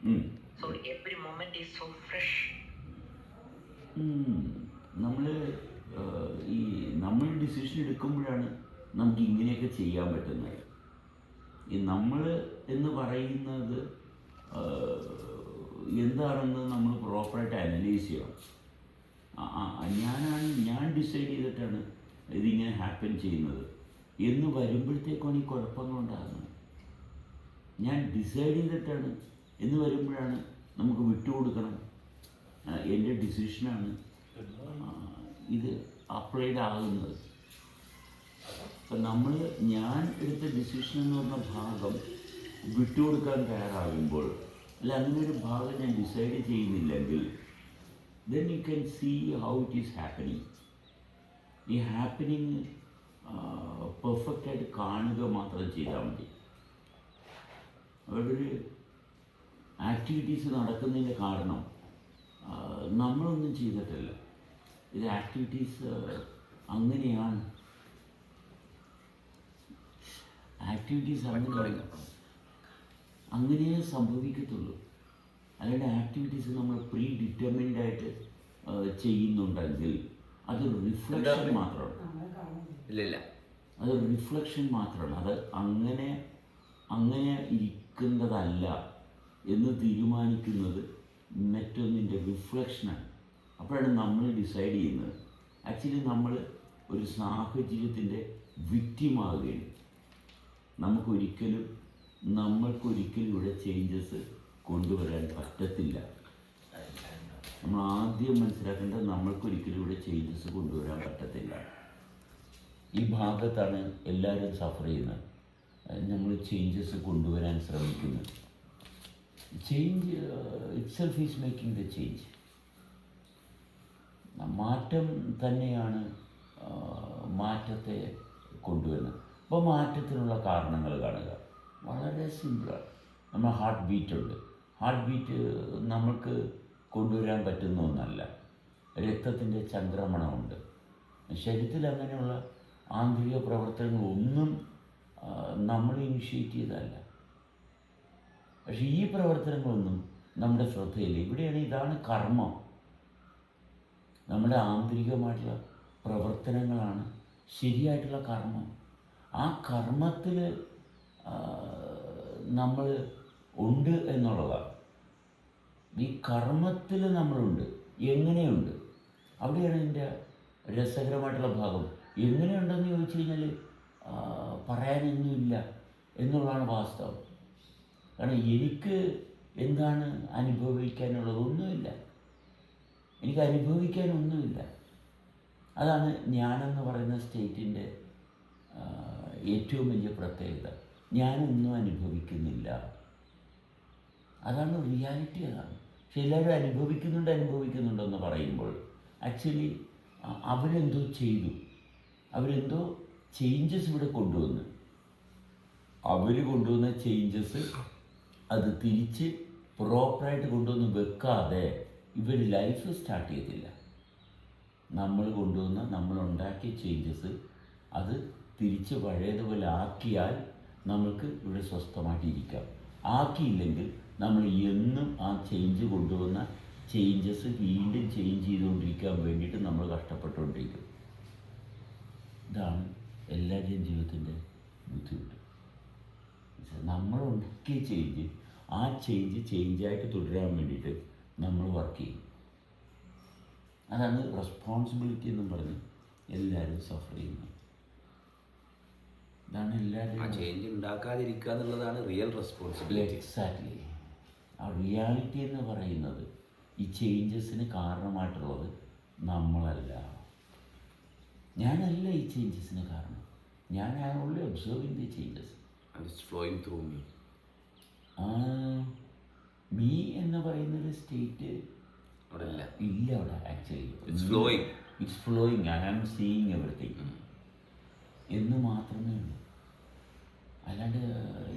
So every moment is so fresh. നമ്മൾ ഈ നമ്മൾ ഡിസിഷൻ എടുക്കുമ്പോഴാണ് നമുക്ക് ഇങ്ങനെയൊക്കെ ചെയ്യാൻ പറ്റുന്നത്. ഈ നമ്മൾ എന്ന് പറയുന്നത് എന്താണെന്ന് നമ്മൾ പ്രോപ്പറായിട്ട് അനലൈസ് ചെയ്യണം. ഞാൻ ഡിസൈഡ് ചെയ്തിട്ടാണ് ഇതിങ്ങനെ ഹാപ്പൻ ചെയ്യുന്നത് എന്ന് വരുമ്പോഴത്തേക്കാണ് ഈ കുഴപ്പങ്ങളുണ്ടാകുന്നത്. ഞാൻ ഡിസൈഡ് ചെയ്തിട്ടാണ് എന്ന് വരുമ്പോഴാണ് നമുക്ക് വിട്ടുകൊടുക്കണം, എൻ്റെ ഡിസിഷനാണ് ഇത് അപ്ലൈഡ് ആകുന്നത്. അപ്പം ഞാൻ എടുത്ത ഡിസിഷൻ എന്ന് പറഞ്ഞ ഭാഗം വിട്ടുകൊടുക്കാൻ തയ്യാറാകുമ്പോൾ, അല്ല അങ്ങനെ ഒരു ഭാഗം ഞാൻ ഡിസൈഡ് ചെയ്യുന്നില്ലെങ്കിൽ, then you can see how it is happening. ഈ ഹാപ്പനിങ് പെർഫെക്റ്റായിട്ട് കാണുക മാത്രം ചെയ്താൽ മതി. അവിടെ ഒരു ആക്ടിവിറ്റീസ് നടക്കുന്നതിൻ്റെ കാരണം നമ്മളൊന്നും ചെയ്തിട്ടില്ല. ഇത് ആക്ടിവിറ്റീസ് അങ്ങനെയാണ്, ആക്ടിവിറ്റീസ് അങ്ങനെ സംഭവിക്കത്തുള്ളൂ. അല്ലാണ്ട് ആക്ടിവിറ്റീസ് നമ്മൾ പ്രീ ഡിറ്റർമിൻഡ് ആയിട്ട് ചെയ്യുന്നുണ്ടെങ്കിൽ അതൊരു റിഫ്ലക്ഷൻ മാത്രമാണ്. അതൊരു റിഫ്ലക്ഷൻ മാത്രമാണ്. അത് അങ്ങനെ ഇരിക്കുന്നതല്ല എന്ന് തീരുമാനിക്കുന്നത് മറ്റൊന്നിൻ്റെ റിഫ്ലക്ഷനാണ്. അപ്പോഴാണ് നമ്മൾ ഡിസൈഡ് ചെയ്യുന്നത്. ആക്ച്വലി നമ്മൾ ഒരു സാഹചര്യത്തിൻ്റെ വിക്റ്റിമാകുകയാണ്. നമ്മൾക്കൊരിക്കലും ഇവിടെ ചേഞ്ചസ് കൊണ്ടുവരാൻ പറ്റത്തില്ല. നമ്മൾ ആദ്യം മനസ്സിലാക്കേണ്ടത് നമ്മൾക്കൊരിക്കലും ഇവിടെ ചേഞ്ചസ് കൊണ്ടുവരാൻ പറ്റത്തില്ല. ഈ ഭാഗത്താണ് എല്ലാവരും സഫർ ചെയ്യുന്നത്. നമ്മൾ ചേഞ്ചസ് കൊണ്ടുവരാൻ ശ്രമിക്കുന്നത്. Change itself is making the change. മാറ്റം തന്നെയാണ് മാറ്റത്തെ കൊണ്ടുവരുന്നത്. അപ്പോൾ മാറ്റത്തിനുള്ള കാരണങ്ങൾ കാണുക വളരെ സിമ്പിളാണ്. നമ്മൾ ഹാർട്ട് ബീറ്റുണ്ട്. ഹാർട്ട് ബീറ്റ് നമ്മൾക്ക് കൊണ്ടുവരാൻ പറ്റുന്ന ഒന്നല്ല. രക്തത്തിൻ്റെ ചംക്രമണമുണ്ട്. ശരീരത്തിൽ അങ്ങനെയുള്ള ആന്തരിക പ്രവർത്തനങ്ങളൊന്നും നമ്മൾ ഇനിഷ്യേറ്റ് ചെയ്തതല്ല. പക്ഷേ ഈ പ്രവർത്തനങ്ങളൊന്നും നമ്മുടെ ശ്രദ്ധയില്ല. ഇവിടെയാണ് ഇതാണ് കർമ്മം. നമ്മുടെ ആന്തരികമായിട്ടുള്ള പ്രവർത്തനങ്ങളാണ് ശരിയായിട്ടുള്ള കർമ്മം. ആ കർമ്മത്തിൽ നമ്മൾ ഉണ്ട് എന്നുള്ളതാണ്. ഈ കർമ്മത്തിൽ നമ്മളുണ്ട്. എങ്ങനെയുണ്ട്? അവിടെയാണ് ഇതിൻ്റെ രസകരമായിട്ടുള്ള ഭാഗം. എങ്ങനെയുണ്ടെന്ന് ചോദിച്ചു കഴിഞ്ഞാൽ പറയാനൊന്നുമില്ല എന്നുള്ളതാണ് വാസ്തവം. കാരണം എനിക്ക് എന്താണ് അനുഭവിക്കാനുള്ളതൊന്നുമില്ല. എനിക്ക് അനുഭവിക്കാനൊന്നുമില്ല. അതാണ് ഞാനെന്ന് പറയുന്ന സ്റ്റേറ്റിൻ്റെ ഏറ്റവും വലിയ പ്രത്യേകത. ഞാനൊന്നും അനുഭവിക്കുന്നില്ല. അതാണ് റിയാലിറ്റി. അതാണ്. പക്ഷെ എല്ലാവരും അനുഭവിക്കുന്നുണ്ടെന്ന് പറയുമ്പോൾ ആക്ച്വലി അവരെന്തോ ചെയ്തു, അവരെന്തോ ചേഞ്ചസ് ഇവിടെ കൊണ്ടുവന്ന്, അവർ കൊണ്ടുവന്ന ചേഞ്ചസ് അത് തിരിച്ച് പ്രോപ്പറായിട്ട് കൊണ്ടുവന്ന് വെക്കാതെ ഇവർ ലൈഫ് സ്റ്റാർട്ട് ചെയ്തില്ല. നമ്മളുണ്ടാക്കിയ ചേഞ്ചസ് അത് തിരിച്ച് പഴയതുപോലെ ആക്കിയാൽ നമ്മൾക്ക് ഇവിടെ സ്വസ്ഥമായിട്ടിരിക്കാം. ആക്കിയില്ലെങ്കിൽ നമ്മൾ എന്നും ആ ചേഞ്ച് കൊണ്ടുവന്ന ചേഞ്ചസ് വീണ്ടും ചേഞ്ച് ചെയ്തുകൊണ്ടിരിക്കാൻ വേണ്ടിയിട്ട് നമ്മൾ കഷ്ടപ്പെട്ടുകൊണ്ടിരിക്കും. ഇതാണ് എല്ലാവരുടെയും ജീവിതത്തിൻ്റെ ബുദ്ധിമുട്ട്. നമ്മളുണ്ടാക്കിയ ചേഞ്ച്, ആ ചേഞ്ചായിട്ട് തുടരാൻ വേണ്ടിയിട്ട് നമ്മൾ വർക്ക് ചെയ്യും. അതാണ് റെസ്പോൺസിബിലിറ്റി എന്നും പറഞ്ഞ് എല്ലാവരും സഫർ ചെയ്യുന്നത്. ഇതാണ് എല്ലാവരും ചേഞ്ച് ഉണ്ടാക്കാതിരിക്കുക എന്നുള്ളതാണ് റിയൽ റെസ്പോൺസിബിലിറ്റി. എക്സാക്ട്ലി. ആ റിയാലിറ്റി എന്ന് പറയുന്നത് ഈ ചേഞ്ചസിന് കാരണമായിട്ടുള്ളത് നമ്മളല്ല. ഞാനല്ല ഈ ചേഞ്ചസിന് കാരണം. ഞാൻ only observing the changes. It's flowing through me. Me എന്ന് പറയുന്നൊരു സ്റ്റേറ്റ് അവിടെ ഇല്ല. അവിടെ actually it's flowing. I am seeing everything എന്ന് മാത്രമേ ഉള്ളൂ. അല്ലാണ്ട്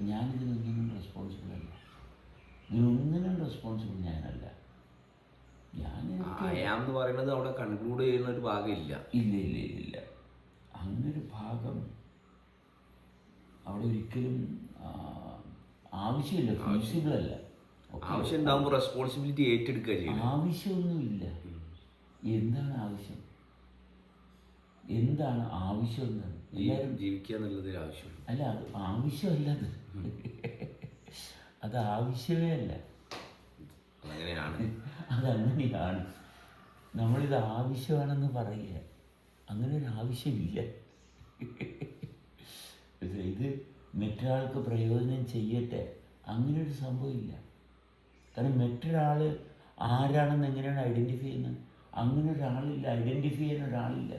ഞാനിതിനൊന്നും റെസ്പോൺസിബിൾ അല്ല. ഇതിനൊന്നിനും റെസ്പോൺസിബിൾ ഞാനല്ല. എന്ന് പറയുന്നത് അവിടെ കൺക്ലൂഡ് ചെയ്യുന്ന ഒരു ഭാഗമില്ല. ഇല്ല. അങ്ങനൊരു ഭാഗം അവിടെ ഒരിക്കലും ആവശ്യമില്ല. ഫീസിബിൾ അല്ല. ആ ആവശ്യം ഉണ്ടാകുമ്പോൾ റെസ്പോൺസിബിലിറ്റി ഏറ്റെടുക്കുക ചെയ്യണം. ആവശ്യമൊന്നുമില്ല. എന്താണ് ആവശ്യം? എന്താണ് ആവശ്യം? എന്താണ് എല്ലാവരും ജീവിക്കുക എന്നുള്ളതിൽ ആവശ്യം അല്ല, അത് ആവശ്യമല്ല. അത് ആവശ്യമേ അല്ല. അങ്ങനെയാണ്. അതങ്ങനെയാണ്. നമ്മളിത് ആവശ്യമാണെന്ന് പറയുക. അങ്ങനെ ഒരു ആവശ്യമില്ല. ഇത് മറ്റൊരാൾക്ക് പ്രയോജനം ചെയ്യട്ടെ, അങ്ങനെ ഒരു സംഭവമില്ല. കാരണം മറ്റൊരാൾ ആരാണെന്ന് എങ്ങനെയാണ് ഐഡൻറ്റിഫൈ ചെയ്യുന്നത്? അങ്ങനെ ഒരാളില്ല, ഐഡൻറ്റിഫൈ ചെയ്യാൻ ഒരാളില്ല.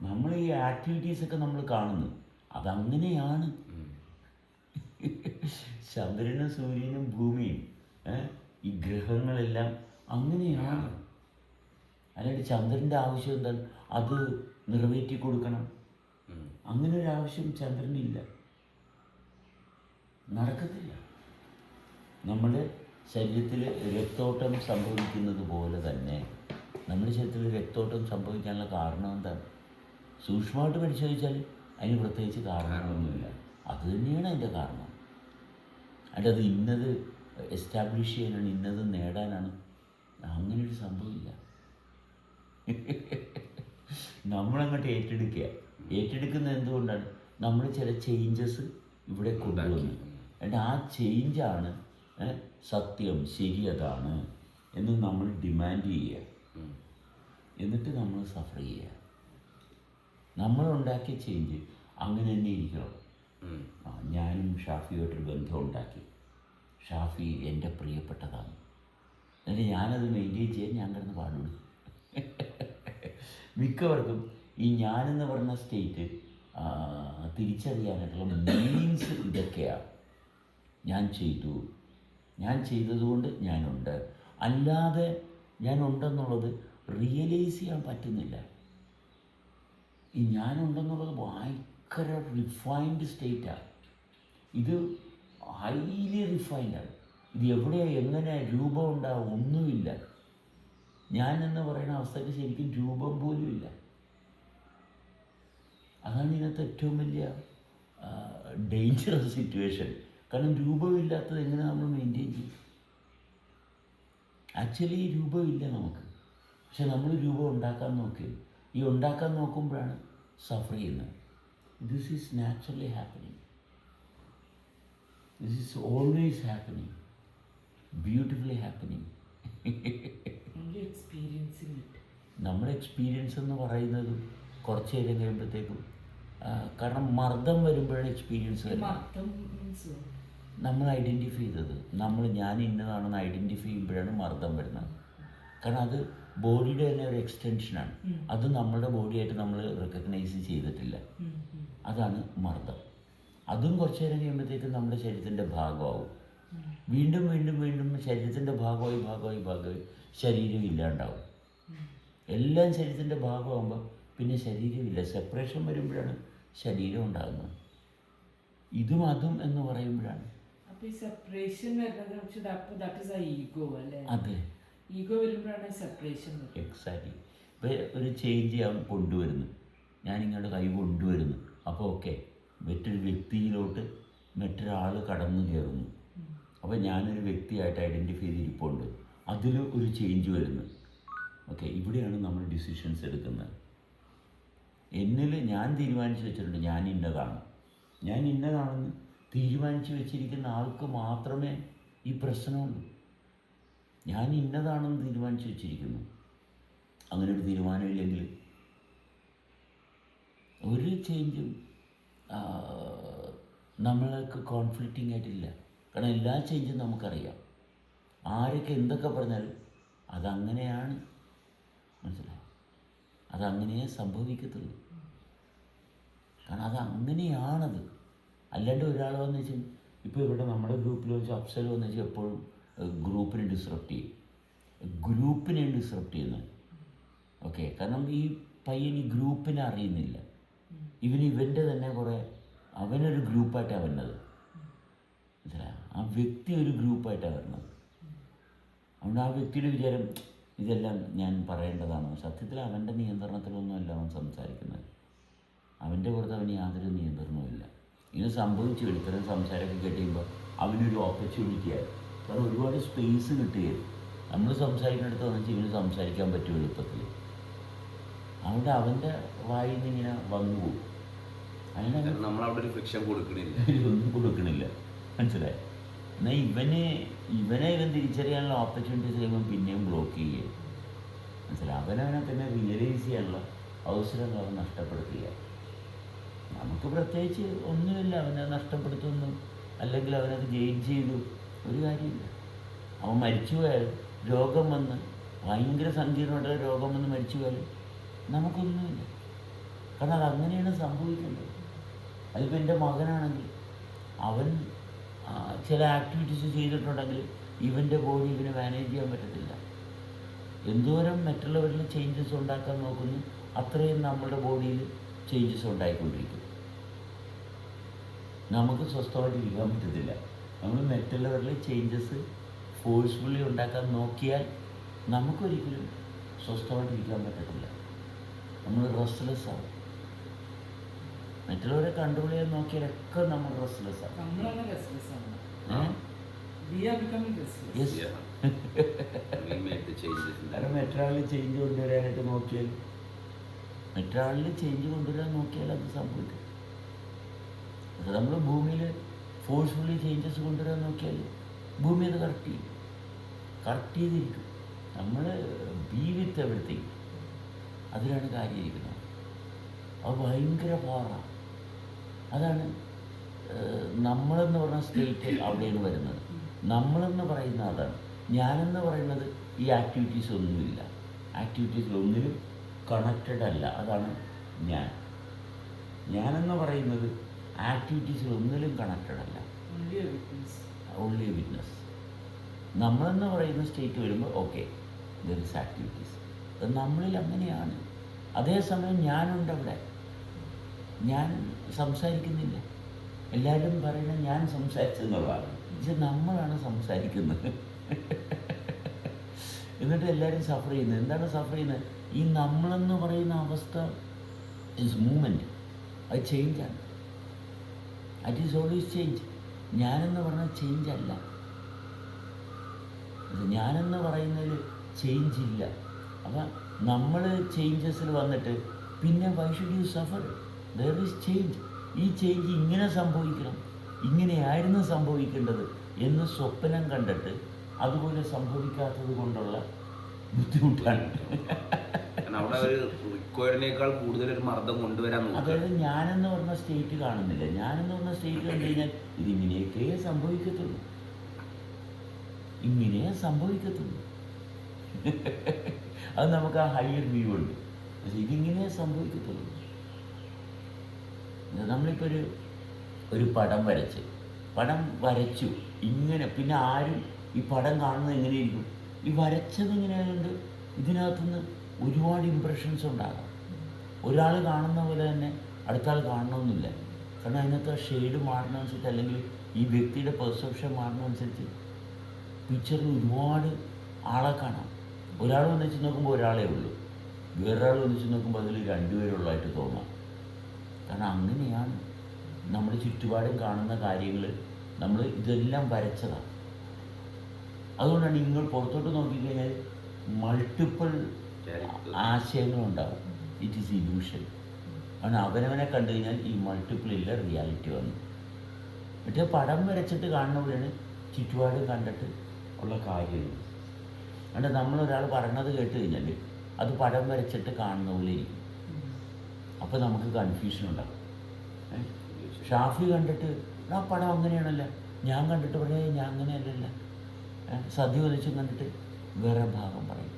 നമ്മൾ ഈ ആക്ടിവിറ്റീസൊക്കെ നമ്മൾ കാണുന്നു, അതങ്ങനെയാണ്. ചന്ദ്രനും സൂര്യനും ഭൂമിയും ഈ ഗ്രഹങ്ങളെല്ലാം അങ്ങനെയാണ്. അല്ലാണ്ട് ചന്ദ്രൻ്റെ ആവശ്യം എന്താണ്? അത് നിറവേറ്റി കൊടുക്കണം. അങ്ങനെ ഒരു ആവശ്യം ചന്ദ്രനില്ല, നടക്കത്തില്ല. നമ്മുടെ ശരീരത്തിൽ രക്തോട്ടം സംഭവിക്കുന്നത് പോലെ തന്നെ നമ്മുടെ ശരീരത്തിൽ രക്തോട്ടം സംഭവിക്കാനുള്ള കാരണം എന്താണ്? സൂക്ഷ്മമായിട്ട് പരിശോധിച്ചാൽ അതിന് പ്രത്യേകിച്ച് കാരണങ്ങളൊന്നുമില്ല. അത് തന്നെയാണ് അതിൻ്റെ കാരണം. അല്ല അത് ഇന്നത് എസ്റ്റാബ്ലിഷ് ചെയ്യാനാണ്, ഇന്നത് നേടാനാണ്, അങ്ങനെയൊരു സംഭവമില്ല. നമ്മളങ്ങോട്ട് ഏറ്റെടുക്കുന്നത് എന്തുകൊണ്ടാണ്? നമ്മൾ ചില ചേഞ്ചസ് ഇവിടെ കൊണ്ടുവന്നു. എന്നിട്ട് ആ ചേഞ്ചാണ് സത്യം, ശരി, അതാണ് എന്ന് നമ്മൾ ഡിമാൻഡ് ചെയ്യുക. എന്നിട്ട് നമ്മൾ സഫർ ചെയ്യുക. നമ്മളുണ്ടാക്കിയ ചേഞ്ച് അങ്ങനെ തന്നെ ഇരിക്കണം. ഞാനും ഷാഫിയുമായിട്ടൊരു ബന്ധം ഉണ്ടാക്കി. ഷാഫി എൻ്റെ പ്രിയപ്പെട്ടതാണ്. എന്നിട്ട് ഞാനത് മെയിൻറ്റെയിൻ ചെയ്യാൻ ഞാൻ കിടന്ന് പാടുള്ളൂ. മിക്കവർക്കും ഈ ഞാനെന്ന് പറഞ്ഞ സ്റ്റേറ്റ് തിരിച്ചറിയാനായിട്ടുള്ള മീനിങ്സ് ഇതൊക്കെയാണ്. ഞാൻ ചെയ്തതുകൊണ്ട് ഞാനുണ്ട്, അല്ലാതെ ഞാനുണ്ടെന്നുള്ളത് റിയലൈസ് ചെയ്യാൻ പറ്റുന്നില്ല. ഈ ഞാനുണ്ടെന്നുള്ളത് ഭയങ്കര റിഫൈൻഡ് സ്റ്റേറ്റാണ്. ഇത് ഹൈലി റിഫൈൻഡാണ്. ഇത് എവിടെയാണ് എങ്ങനെ രൂപം ഉണ്ടാവും ഒന്നുമില്ല. ഞാനെന്ന് പറയുന്ന അവസ്ഥയ്ക്ക് ശരിക്കും രൂപം പോലും ഇല്ല. അതാണ് ഇതിനകത്ത് ഏറ്റവും വലിയ ഡേഞ്ചറസ് സിറ്റുവേഷൻ. കാരണം രൂപമില്ലാത്തത് എങ്ങനെ നമ്മൾ മെയിൻറ്റെയിൻ ചെയ്യും? ആക്ച്വലി ഈ രൂപമില്ല നമുക്ക്, പക്ഷെ നമ്മൾ രൂപം ഉണ്ടാക്കാൻ നോക്കി. ഈ ഉണ്ടാക്കാൻ നോക്കുമ്പോഴാണ് സഫർ ചെയ്യുന്നത്. This is naturally happening. This is always happening, beautifully happening. നമ്മുടെ എക്സ്പീരിയൻസ് എന്ന് പറയുന്നത് കുറച്ച് നേരം കഴിയുമ്പോഴത്തേക്കും, കാരണം മർദ്ദം വരുമ്പോഴാണ് എക്സ്പീരിയൻസ് വരുന്നത്. നമ്മൾ ഐഡൻറ്റിഫൈ ചെയ്തത്, ഞാൻ ഇന്നതാണെന്ന് ഐഡൻറ്റിഫൈ ചെയ്യുമ്പോഴാണ് മർദ്ദം വരുന്നത്. കാരണം അത് ബോഡിയുടെ തന്നെ ഒരു എക്സ്റ്റൻഷനാണ്. അത് നമ്മുടെ ബോഡിയായിട്ട് നമ്മൾ റെക്കഗ്നൈസ് ചെയ്തിട്ടില്ല. അതാണ് മർദ്ദം. അതും കുറച്ച് നേരം കഴിയുമ്പോഴത്തേക്കും നമ്മുടെ ശരീരത്തിൻ്റെ ഭാഗമാവും. വീണ്ടും വീണ്ടും വീണ്ടും ശരീരത്തിൻ്റെ ഭാഗമായി ശരീരം ഇല്ലാണ്ടാവും. എല്ലാം ശരീരത്തിൻ്റെ ഭാഗമാകുമ്പോൾ പിന്നെ ശരീരമില്ല. സെപ്പറേഷൻ വരുമ്പോഴാണ് ശരീരം ഉണ്ടാകുന്നത്. ഇതും അതും എന്ന് പറയുമ്പോഴാണ്. അതെ, എക്സാക്ട്ലി. ഇപ്പോൾ ഒരു ചേഞ്ച് ഞാൻ കൊണ്ടുവരുന്നു, ഞാനിങ്ങോട്ട് കൈ കൊണ്ടുവരുന്നു. അപ്പോൾ ഓക്കെ, മറ്റൊരു വ്യക്തിയിലോട്ട് മറ്റൊരാൾ കടന്നു കയറുന്നു. അപ്പോൾ ഞാനൊരു വ്യക്തിയായിട്ട് ഐഡൻറ്റിഫൈ ചെയ്തിരിപ്പുണ്ട്, അതിൽ ഒരു ചേഞ്ച് വരുന്നു. ഓക്കെ, ഇവിടെയാണ് നമ്മൾ ഡിസിഷൻസ് എടുക്കുന്നത്. എന്നിൽ ഞാൻ തീരുമാനിച്ച് വെച്ചിട്ടുണ്ട് ഞാൻ ഇന്നതാണെന്ന് തീരുമാനിച്ച് വെച്ചിരിക്കുന്ന ആൾക്ക് മാത്രമേ ഈ പ്രശ്നമുള്ളൂ. ഞാൻ ഇന്നതാണെന്ന് തീരുമാനിച്ച് വെച്ചിരിക്കുന്നു. അങ്ങനെ ഒരു തീരുമാനമില്ലെങ്കിൽ ഒരു ചേഞ്ചും നമ്മൾക്ക് കോൺഫ്ലിക്റ്റിംഗ് ആയിട്ടില്ല. കാരണം എല്ലാ ചേഞ്ചും നമുക്കറിയാം. ആരൊക്കെ എന്തൊക്കെ പറഞ്ഞാലും അതങ്ങനെയാണ്, മനസ്സിലായി? അതങ്ങനെയേ സംഭവിക്കത്തുള്ളൂ. കാരണം അതങ്ങനെയാണത്. അല്ലാണ്ട് ഒരാൾ വന്നു വെച്ചാൽ, ഇപ്പോൾ ഇവിടെ നമ്മുടെ ഗ്രൂപ്പിൽ വെച്ച് അഫ്സൽ വന്നു വെച്ചാൽ എപ്പോഴും ഗ്രൂപ്പിനെ ഡിസ്റപ്റ്റ് ചെയ്യുന്നത്. ഓക്കെ, കാരണം ഈ പയ്യൻ ഈ ഗ്രൂപ്പിനെ അറിയുന്നില്ല. ഇവൻ്റെ തന്നെ കുറേ, അവനൊരു ഗ്രൂപ്പായിട്ടാണ് വരുന്നത്, മനസ്സിലായോ? ആ വ്യക്തി ഒരു ഗ്രൂപ്പായിട്ടാണ് വരുന്നത്. അതുകൊണ്ട് ആ വ്യക്തിയുടെ വിചാരം ഇതെല്ലാം ഞാൻ പറയേണ്ടതാണ്. സത്യത്തിൽ അവൻ്റെ നിയന്ത്രണത്തിലൊന്നുമല്ല അവൻ സംസാരിക്കുന്നത്. അവൻ്റെ പുറത്ത് അവന് യാതൊരു നിയന്ത്രണവുമില്ല. ഇത് സംഭവിച്ചു ഇത്തരം സംസാരമൊക്കെ കേട്ടുമ്പോൾ അവനൊരു ഓപ്പർച്യൂണിറ്റിയായി കാരണം ഒരുപാട് സ്പേസ് കിട്ടുകയും നമ്മൾ സംസാരിക്കുന്നിടത്ത് വന്നിട്ട് ഇവന് സംസാരിക്കാൻ പറ്റും എളുപ്പത്തിൽ. അതുകൊണ്ട് അവൻ്റെ വായിൽ നിന്ന് ഇങ്ങനെ വന്നു പോകും. അതിനെ നമ്മളവിടെ ഒരു ഫ്രിക്ഷൻ കൊടുക്കണില്ല, ഒന്നും കൊടുക്കണില്ല. മനസ്സിലായി? എന്നാൽ ഇവൻ തിരിച്ചറിയാനുള്ള ഓപ്പർച്യൂണിറ്റീസ് കഴിയുമ്പോൾ പിന്നെയും ബ്ലോക്ക് ചെയ്യുകയും. മനസ്സിലായി? അവനവനെ പിന്നെ റിയലൈസ് ചെയ്യാനുള്ള അവസരങ്ങൾ അവൻ നഷ്ടപ്പെടുത്തുക. നമുക്ക് പ്രത്യേകിച്ച് ഒന്നുമില്ല അവനെ നഷ്ടപ്പെടുത്തുന്നു, അല്ലെങ്കിൽ അവനത് ഗെയിൻ ചെയ്തു, ഒരു കാര്യമില്ല. അവൻ മരിച്ചു പോയാൽ, രോഗം വന്ന് ഭയങ്കര സങ്കീർണമായിട്ടുള്ള രോഗം വന്ന് മരിച്ചു പോയാൽ നമുക്കൊന്നുമില്ല. കാരണം അതങ്ങനെയാണ് സംഭവിക്കേണ്ടത്. അതിപ്പോൾ എൻ്റെ മകനാണെങ്കിൽ അവൻ ചില ആക്ടിവിറ്റീസ് ചെയ്തിട്ടുണ്ടെങ്കിൽ ഇവൻ്റെ ബോഡി ഇവന് മാനേജ് ചെയ്യാൻ പറ്റത്തില്ല. എന്തോരം മറ്റുള്ളവരിൽ ചേഞ്ചസ് ഉണ്ടാക്കാൻ നോക്കുന്നു, അത്രയും നമ്മുടെ ബോഡിയിൽ ചേഞ്ചസ് ഉണ്ടായിക്കൊണ്ടിരിക്കും. നമുക്ക് സ്വസ്ഥമായിട്ട് ഇരിക്കാൻ പറ്റത്തില്ല. നമ്മൾ മറ്റുള്ളവരിൽ ചേഞ്ചസ് ഫോഴ്സ്ഫുള്ളി ഉണ്ടാക്കാൻ നോക്കിയാൽ നമുക്കൊരിക്കലും സ്വസ്ഥമായിട്ട് ഇരിക്കാൻ പറ്റത്തില്ല. നമ്മൾ റെസ്റ്റ്ലെസ് ആവും. മറ്റുള്ളവരെ കൺട്രോൾ ചെയ്യാൻ നോക്കിയാലൊക്കെ നമ്മൾ റെസ്റ്റ്ലെസ് ആവും. യെസ്. കാരണം മറ്റൊരാളിൽ ചേഞ്ച് കൊണ്ടുവരാനായിട്ട് നോക്കിയാൽ, അത് സംഭവിക്കും. അത് നമ്മൾ ഭൂമിയിൽ ഫോഴ്സ്ഫുള്ളി ചേഞ്ചസ് കൊണ്ടുവരാൻ നോക്കിയാൽ ഭൂമി അത് കറക്റ്റ് ചെയ്തിരിക്കും. നമ്മൾ ബി വിത്ത് എവിടത്തേക്ക്, അതിലാണ് കാര്യം ഇരിക്കുന്നത്. അത് ഭയങ്കര പവറാണ്. അതാണ് നമ്മളെന്ന് പറഞ്ഞ സ്റ്റേറ്റ് അവിടെയാണ് വരുന്നത്. നമ്മളെന്ന് പറയുന്ന അതാണ്. ഞാനെന്ന് പറയുന്നത് ഈ ആക്ടിവിറ്റീസ് ഒന്നുമില്ല, ആക്ടിവിറ്റീസിലൊന്നിലും കണക്റ്റഡ് അല്ല. അതാണ് ഞാനെന്ന് പറയുന്നത് ആക്ടിവിറ്റീസിലൊന്നിലും കണക്റ്റഡ് അല്ല, ഓൺലി എ വിറ്റ്നസ്. നമ്മളെന്ന് പറയുന്ന സ്റ്റേറ്റ് വരുമ്പോൾ ഓക്കെ, ദർ ഇസ് ആക്ടിവിറ്റീസ്. അത് നമ്മളിൽ അങ്ങനെയാണ്. അതേസമയം ഞാനുണ്ട് അവിടെ, ഞാൻ സംസാരിക്കുന്നില്ല. എല്ലാവരും പറയുന്നത് ഞാൻ സംസാരിച്ചെന്നുള്ളതാണ്. പക്ഷെ നമ്മളാണ് സംസാരിക്കുന്നത്. എന്നിട്ട് എല്ലാവരും സഫർ ചെയ്യുന്നത്. എന്താണ് സഫർ ചെയ്യുന്നത്? ഈ നമ്മളെന്ന് പറയുന്ന അവസ്ഥ ഇസ് മൂവ്മെൻറ്റ്, അത് ചേഞ്ചാണ്. It is always change. ഞാനെന്ന് പറഞ്ഞാൽ ചേഞ്ച് അല്ല. ഞാനെന്ന് പറയുന്നതിൽ ചേഞ്ച് ഇല്ല. അപ്പം നമ്മൾ ചേഞ്ചസിൽ വന്നിട്ട് പിന്നെ why should you suffer? There is change. ഈ ചേഞ്ച് ഇങ്ങനെ സംഭവിക്കണം, ഇങ്ങനെയായിരുന്നു സംഭവിക്കേണ്ടത് എന്ന് സ്വപ്നം കണ്ടിട്ട് അതുപോലെ സംഭവിക്കാത്തത് കൊണ്ടുള്ള ബുദ്ധിമുട്ടാണ്. കൂടുതൽ മർദ്ദം കൊണ്ടുവരാൻ. അതായത് ഞാനെന്ന് പറഞ്ഞ സ്റ്റേറ്റ് കാണുന്നില്ല. ഞാനെന്ന് പറഞ്ഞ സ്റ്റേറ്റ് കണ്ടു കഴിഞ്ഞാൽ ഇതിങ്ങനെയൊക്കെ സംഭവിക്കത്തുള്ളൂ, ഇങ്ങനെ സംഭവിക്കത്തുള്ളൂ. അത് നമുക്ക് ആ ഹയർ വ്യൂ ഉണ്ട്. പക്ഷെ ഇതിങ്ങനെ സംഭവിക്കത്തുള്ളൂ. നമ്മളിപ്പോൾ ഒരു പടം വരച്ചു ഇങ്ങനെ, പിന്നെ ആരും ഈ പടം കാണുന്നത് എങ്ങനെയിരിക്കും? ഈ വരച്ചത് ഇങ്ങനെയായതുകൊണ്ട് ഇതിനകത്തുനിന്ന് ഒരുപാട് ഇമ്പ്രഷൻസ് ഉണ്ടാകാം. ഒരാൾ കാണുന്ന പോലെ തന്നെ അടുത്ത ആൾ കാണണമെന്നില്ല. കാരണം അതിനകത്ത് ഷെയ്ഡ് മാറുന്നതനുസരിച്ച്, അല്ലെങ്കിൽ ഈ വ്യക്തിയുടെ പെർസെപ്ഷൻ മാറുന്നതനുസരിച്ച് പിക്ചറിൽ ഒരുപാട് ആളെ കാണാം. ഒരാൾ ഒന്നിച്ച് നോക്കുമ്പോൾ ഒരാളേ ഉള്ളൂ, വേറൊരാൾ ഒന്നിച്ച് നോക്കുമ്പോൾ അതിൽ രണ്ടുപേരുള്ളതായിട്ട് തോന്നാം. കാരണം അങ്ങനെയാണ് നമ്മുടെ ചുറ്റുപാടും കാണുന്ന കാര്യങ്ങൾ. നമ്മൾ ഇതെല്ലാം വരച്ചതാണ്. അതുകൊണ്ടാണ് നിങ്ങൾ പുറത്തോട്ട് നോക്കിക്കഴിഞ്ഞാൽ മൾട്ടിപ്പിൾ ആശയങ്ങളുണ്ടാകും. It is illusion. കാരണം അവനവനെ കണ്ടു കഴിഞ്ഞാൽ ഈ മൾട്ടിപ്പിളില്ല, റിയാലിറ്റി വന്നു. മറ്റേ പടം വരച്ചിട്ട് കാണുന്നവരാണ് ചുറ്റുപാടും കണ്ടിട്ട് ഉള്ള കാര്യങ്ങൾ. അതുകൊണ്ട് നമ്മളൊരാൾ പറഞ്ഞത് കേട്ട് കഴിഞ്ഞാൽ അത് പടം വരച്ചിട്ട് കാണുന്ന പോലെ ഇരിക്കും. അപ്പോൾ നമുക്ക് കൺഫ്യൂഷൻ ഉണ്ടാകും. ഷാഫി കണ്ടിട്ട് ആ പടം അങ്ങനെയാണല്ലോ, ഞാൻ കണ്ടിട്ട് പറയാം ഞാൻ അങ്ങനെയല്ലല്ല. സദ്യ ഒന്നിച്ചും കണ്ടിട്ട് വേറെ ഭാഗം പറയും.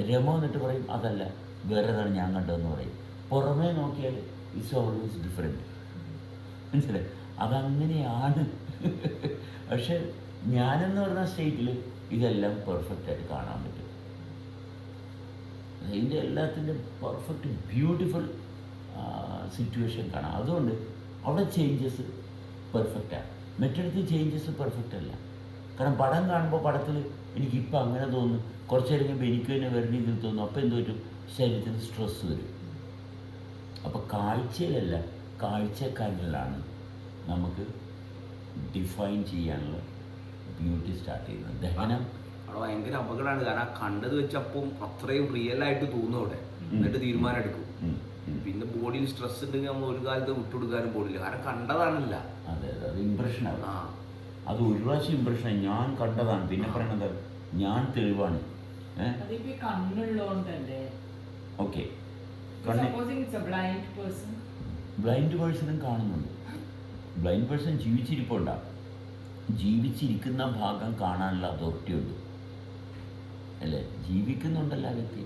രമോ എന്നിട്ട് പറയും അതല്ല, വേറെതാണ് ഞാൻ കണ്ടതെന്ന് പറയും. പുറമേ നോക്കിയാൽ ഇറ്റ്സ് ഓൾവേസ് ഡിഫറെൻറ്റ്. മനസ്സിലായി? അതങ്ങനെയാണ്. പക്ഷെ ഞാനെന്ന് പറഞ്ഞ സ്റ്റേറ്റിൽ ഇതെല്ലാം പെർഫെക്റ്റായിട്ട് കാണാൻ പറ്റും. ഇതിൻ്റെ എല്ലാത്തിൻ്റെ പെർഫെക്റ്റ് ബ്യൂട്ടിഫുൾ സിറ്റുവേഷൻ കാണാം. അതുകൊണ്ട് അവിടെ ചേഞ്ചസ് പെർഫെക്റ്റാണ്. മറ്റിടത്ത് ചേഞ്ചസ് പെർഫെക്റ്റ് അല്ല. കാരണം പടം കാണുമ്പോൾ പടത്തിൽ എനിക്കിപ്പോൾ അങ്ങനെ തോന്നുന്നു, കുറച്ച് നേരം കഴിയുമ്പോൾ എനിക്ക് തന്നെ വേറെ രീതിയിൽ തോന്നും. അപ്പോൾ എന്ത് പറ്റും? ശരീരത്തിന് സ്ട്രെസ് വരും. അപ്പോൾ കാഴ്ചയിലല്ല, കാഴ്ചക്കാരിലാണ് നമുക്ക് ഡിഫൈൻ ചെയ്യാനുള്ള പ്യൂരിറ്റി സ്റ്റാർട്ട് ചെയ്യുന്നത്. ദഹനം അവിടെ ഭയങ്കര അപകടമാണ്. കാരണം ആ കണ്ടത് വെച്ചപ്പം അത്രയും റിയൽ ആയിട്ട് തോന്നും അവിടെ. എന്നിട്ട് തീരുമാനം എടുക്കും. പിന്നെ ബോഡിയിൽ സ്ട്രെസ് ഉണ്ടെങ്കിൽ നമ്മൾ ഒരു കാലത്ത് വിട്ടുകൊടുക്കാനും പോടില്ല. കാരണം കണ്ടതാണല്ല. അതെ അതെ, അത് ഇമ്പ്രഷനാണ്. ആ അത് ഒരു പ്രാവശ്യം ഇമ്പ്രഷനാണ്, ഞാൻ കണ്ടതാണ്. പിന്നെ പറയണത് ഞാൻ തെളിവാണ്. കണ്ണുള്ളോണ്ടല്ലേ? ഓക്കെ, ബ്ലൈൻഡ് പേഴ്സണും കാണുന്നുണ്ട്. ബ്ലൈൻഡ് പേഴ്സൺ ജീവിച്ചിരിപ്പുണ്ടാവും. ജീവിച്ചിരിക്കുന്ന ഭാഗം കാണാനുള്ള അതോറിറ്റി ഉണ്ട് അല്ലേ? ജീവിക്കുന്നുണ്ടല്ലോ ആ വ്യക്തി.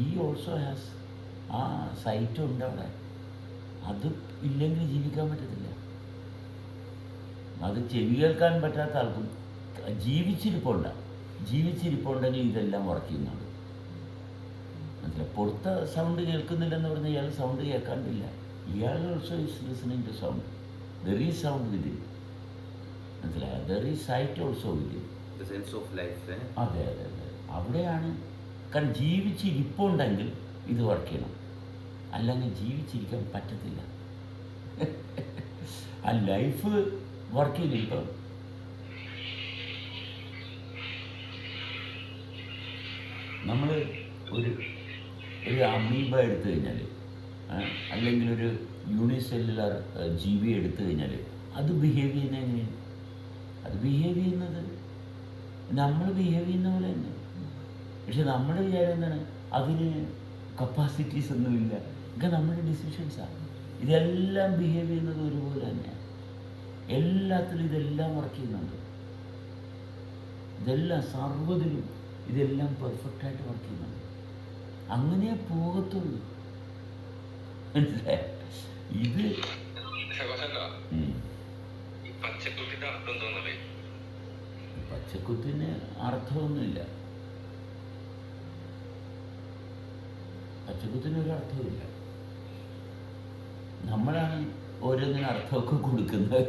ഈ ഓൾസോ ഹാസ് ആ സൈറ്റ് ഉണ്ട് അവിടെ. അത് ഇല്ലെങ്കിൽ ജീവിക്കാൻ പറ്റത്തില്ല. അത് ചെവി കേൾക്കാൻ പറ്റാത്ത ആൾക്കും ജീവിച്ചിരിപ്പുണ്ടാവും. ജീവിച്ചിരിപ്പുണ്ടെങ്കിൽ ഇതെല്ലാം വർക്ക് ചെയ്യുന്നുണ്ട്. മനസ്സിലായി? പുറത്ത് സൗണ്ട് കേൾക്കുന്നില്ലെന്ന് പറഞ്ഞാൽ ഇയാൾ സൗണ്ട് കേൾക്കാണ്ടില്ല. ഇയാൾ also is listening to sound. There is sound within. മനസ്സിലായോ? There is sight also within. Sense of life. അതെ അതെ അതെ, അവിടെയാണ്. കാരണം ജീവിച്ചിരിപ്പുണ്ടെങ്കിൽ ഇത് വർക്ക് ചെയ്യണം, അല്ലെങ്കിൽ ജീവിച്ചിരിക്കാൻ പറ്റത്തില്ല. ആ ലൈഫ് വർക്ക് ചെയ്യില്ല. ഇപ്പം നമ്മൾ ഒരു അമീബ എടുത്തു കഴിഞ്ഞാൽ, അല്ലെങ്കിൽ ഒരു യൂണിസെല്ലുലാർ ജീവി എടുത്തു കഴിഞ്ഞാൽ അത് ബിഹേവ് ചെയ്യുന്നത് എങ്ങനെയാണ്? അത് ബിഹേവ് ചെയ്യുന്നത് നമ്മൾ ബിഹേവ് ചെയ്യുന്ന പോലെ തന്നെ. പക്ഷെ നമ്മുടെ വിചാരം എന്താണ്? അതിന് കപ്പാസിറ്റീസ് ഒന്നുമില്ല. ഇതൊക്കെ നമ്മുടെ ഡിസിഷൻസാണ്. ഇതെല്ലാം ബിഹേവ് ചെയ്യുന്നത് ഒരുപോലെ തന്നെയാണ്. എല്ലാത്തിലും ഇതെല്ലാം വർക്ക് ചെയ്യുന്നുണ്ട്. ഇതെല്ലാം സർവ്വതിലും ഇതെല്ലാം പെർഫെക്റ്റായിട്ട് വർക്ക് ചെയ്യുന്നുണ്ട്. അങ്ങനെ പോകത്തുള്ളൂ. മനസ്സിലായ? ഇത് പച്ചക്കുത്തിന് അർത്ഥമൊന്നുമില്ല. പച്ചക്കുത്തിനൊരു അർത്ഥമില്ല. നമ്മളാണ് ഓരോന്നിനും അർത്ഥമൊക്കെ കൊടുക്കുന്നത്.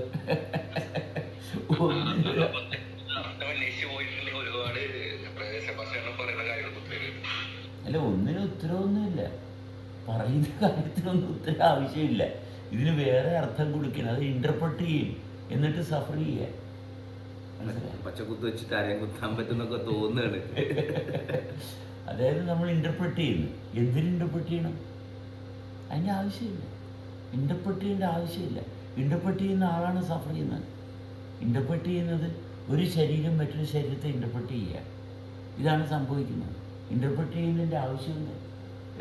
അല്ല, ഒന്നിനും ഉത്തരവൊന്നുമില്ല. പറയുന്ന കാര്യത്തിനൊന്നും ഉത്തരം ആവശ്യമില്ല. ഇതിന് വേറെ അർത്ഥം കൊടുക്കണം. അത് ഇൻ്റർപ്രറ്റ് ചെയ്യും, എന്നിട്ട് സഫർ ചെയ്യുക. പച്ചക്കുത്ത് വെച്ചിട്ട് ആരെയും കുത്താൻ പറ്റുന്നൊക്കെ തോന്നുകയാണ്. അതായത് നമ്മൾ ഇൻ്റർപ്രറ്റ് ചെയ്യുന്നു. എന്തിന് ഇൻ്റർപ്രറ്റ് ചെയ്യണം? അതിൻ്റെ ആവശ്യമില്ല. ഇൻ്റർപ്രറ്റ് ചെയ്യേണ്ട ആവശ്യമില്ല. ഇൻ്റർപ്രറ്റ് ചെയ്യുന്ന ആളാണ് സഫർ ചെയ്യുന്നത്. ഇൻ്റർപ്രറ്റ് ചെയ്യുന്നത് ഒരു ശരീരം മറ്റൊരു ശരീരത്തെ ഇൻ്റർപ്രറ്റ് ചെയ്യുക. ഇതാണ് സംഭവിക്കുന്നത്. ഇൻ്റർപ്രറ്റ് ചെയ്യുന്നതിൻ്റെ ആവശ്യമില്ല.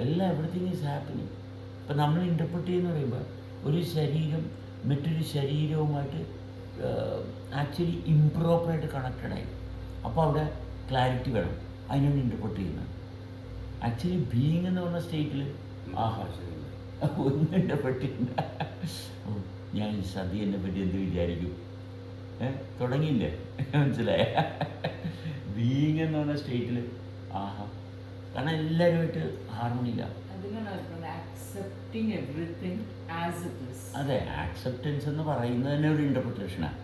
എല്ലാം എവറിത്തിങ് ഈസ് ഹാപ്പനിങ്. ഇപ്പം നമ്മൾ ഇൻ്റർപ്രറ്റ് ചെയ്യുന്ന പറയുമ്പോൾ ഒരു ശരീരം മറ്റൊരു ശരീരവുമായിട്ട് ആക്ച്വലി ഇംപ്രോപ്പറായിട്ട് കണക്റ്റഡായി. അപ്പോൾ അവിടെ ക്ലാരിറ്റി വേണം. അതിനാണ് ഇൻ്റർപ്രറ്റ് ചെയ്യുന്നത്. ആക്ച്വലി ബീയിങ് എന്ന് പറഞ്ഞ സ്റ്റേറ്റിൽ ഒന്നും ഇൻ്റർപ്രറ്റ് ചെയ്യണ്ട. ഞാൻ സതി എന്നെ പറ്റി എന്ത് വിചാരിക്കും? തുടങ്ങിയില്ലേ? മനസ്സിലായ? ബീയിങ് എന്ന് പറഞ്ഞ സ്റ്റേറ്റിൽ കാരണം എല്ലാവരുമായിട്ട് ഹാർമണിയിലാണ്. അതെ, ആക്സെപ്റ്റൻസ് എന്ന് പറയുന്നത് തന്നെ ഒരു ഇൻ്റർപ്രിട്ടേഷനാണ്.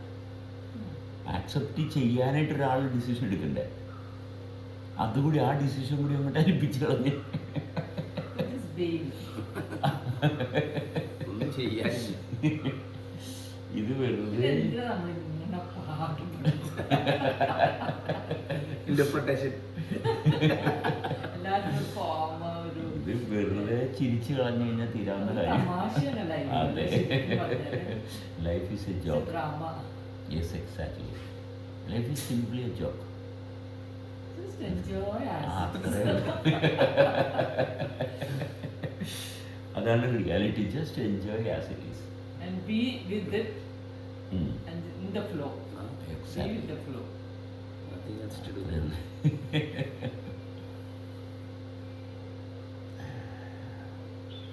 ആക്സെപ്റ്റ് ചെയ്യാനായിട്ട് ഒരാൾ ഡിസിഷൻ എടുക്കണ്ടേ? അതുകൂടി ആ ഡിസിഷൻ കൂടി അങ്ങോട്ട് അരിപ്പിച്ച് കളഞ്ഞ് ഒന്നും ചെയ്യാനില്ല. ഇത് വെറുതെ ഇന്റർപ്രിട്ടേഷൻ. ഇത് വെറുതെ ചിരിച്ചു കളഞ്ഞു കഴിഞ്ഞാൽ തീരാവുന്ന കാര്യം. അതെ, life is a joke. Yes, exactly. Life is simply a joke. അതാണ് reality. Just enjoy as it is and be with it and in the flow. Be with the flow. Nothing else to do.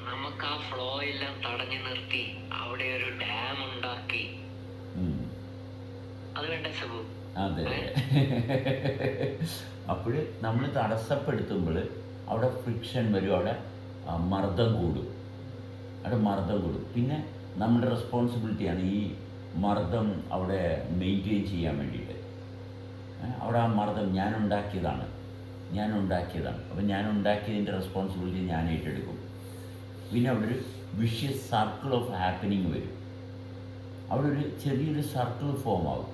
നമുക്ക് ആ flow എല്ലാം തടഞ്ഞു നിർത്തി അവിടെ ഒരു dam ഉണ്ടാക്കി. അത് വേണ്ട സബു. അതെ, അപ്പോൾ നമ്മൾ തടസ്സപ്പെടുത്തുമ്പോൾ അവിടെ ഫ്രിക്ഷൻ വരും, അവിടെ മർദ്ദം കൂടും. പിന്നെ നമ്മുടെ റെസ്പോൺസിബിലിറ്റിയാണ് ഈ മർദ്ദം അവിടെ മെയിൻറ്റെയിൻ ചെയ്യാൻ വേണ്ടിയിട്ട്. അവിടെ ആ മർദ്ദം ഞാൻ ഉണ്ടാക്കിയതാണ്. അപ്പോൾ ഞാൻ ഉണ്ടാക്കിയതിൻ്റെ റെസ്പോൺസിബിലിറ്റി ഞാൻ ഏറ്റെടുക്കും. പിന്നെ അവിടെ ഒരു വിഷ്യസ് സർക്കിൾ ഓഫ് ഹാപ്പനിങ് വരും. അവിടെ ഒരു ചെറിയൊരു സർക്കിൾ ഫോം ആകും.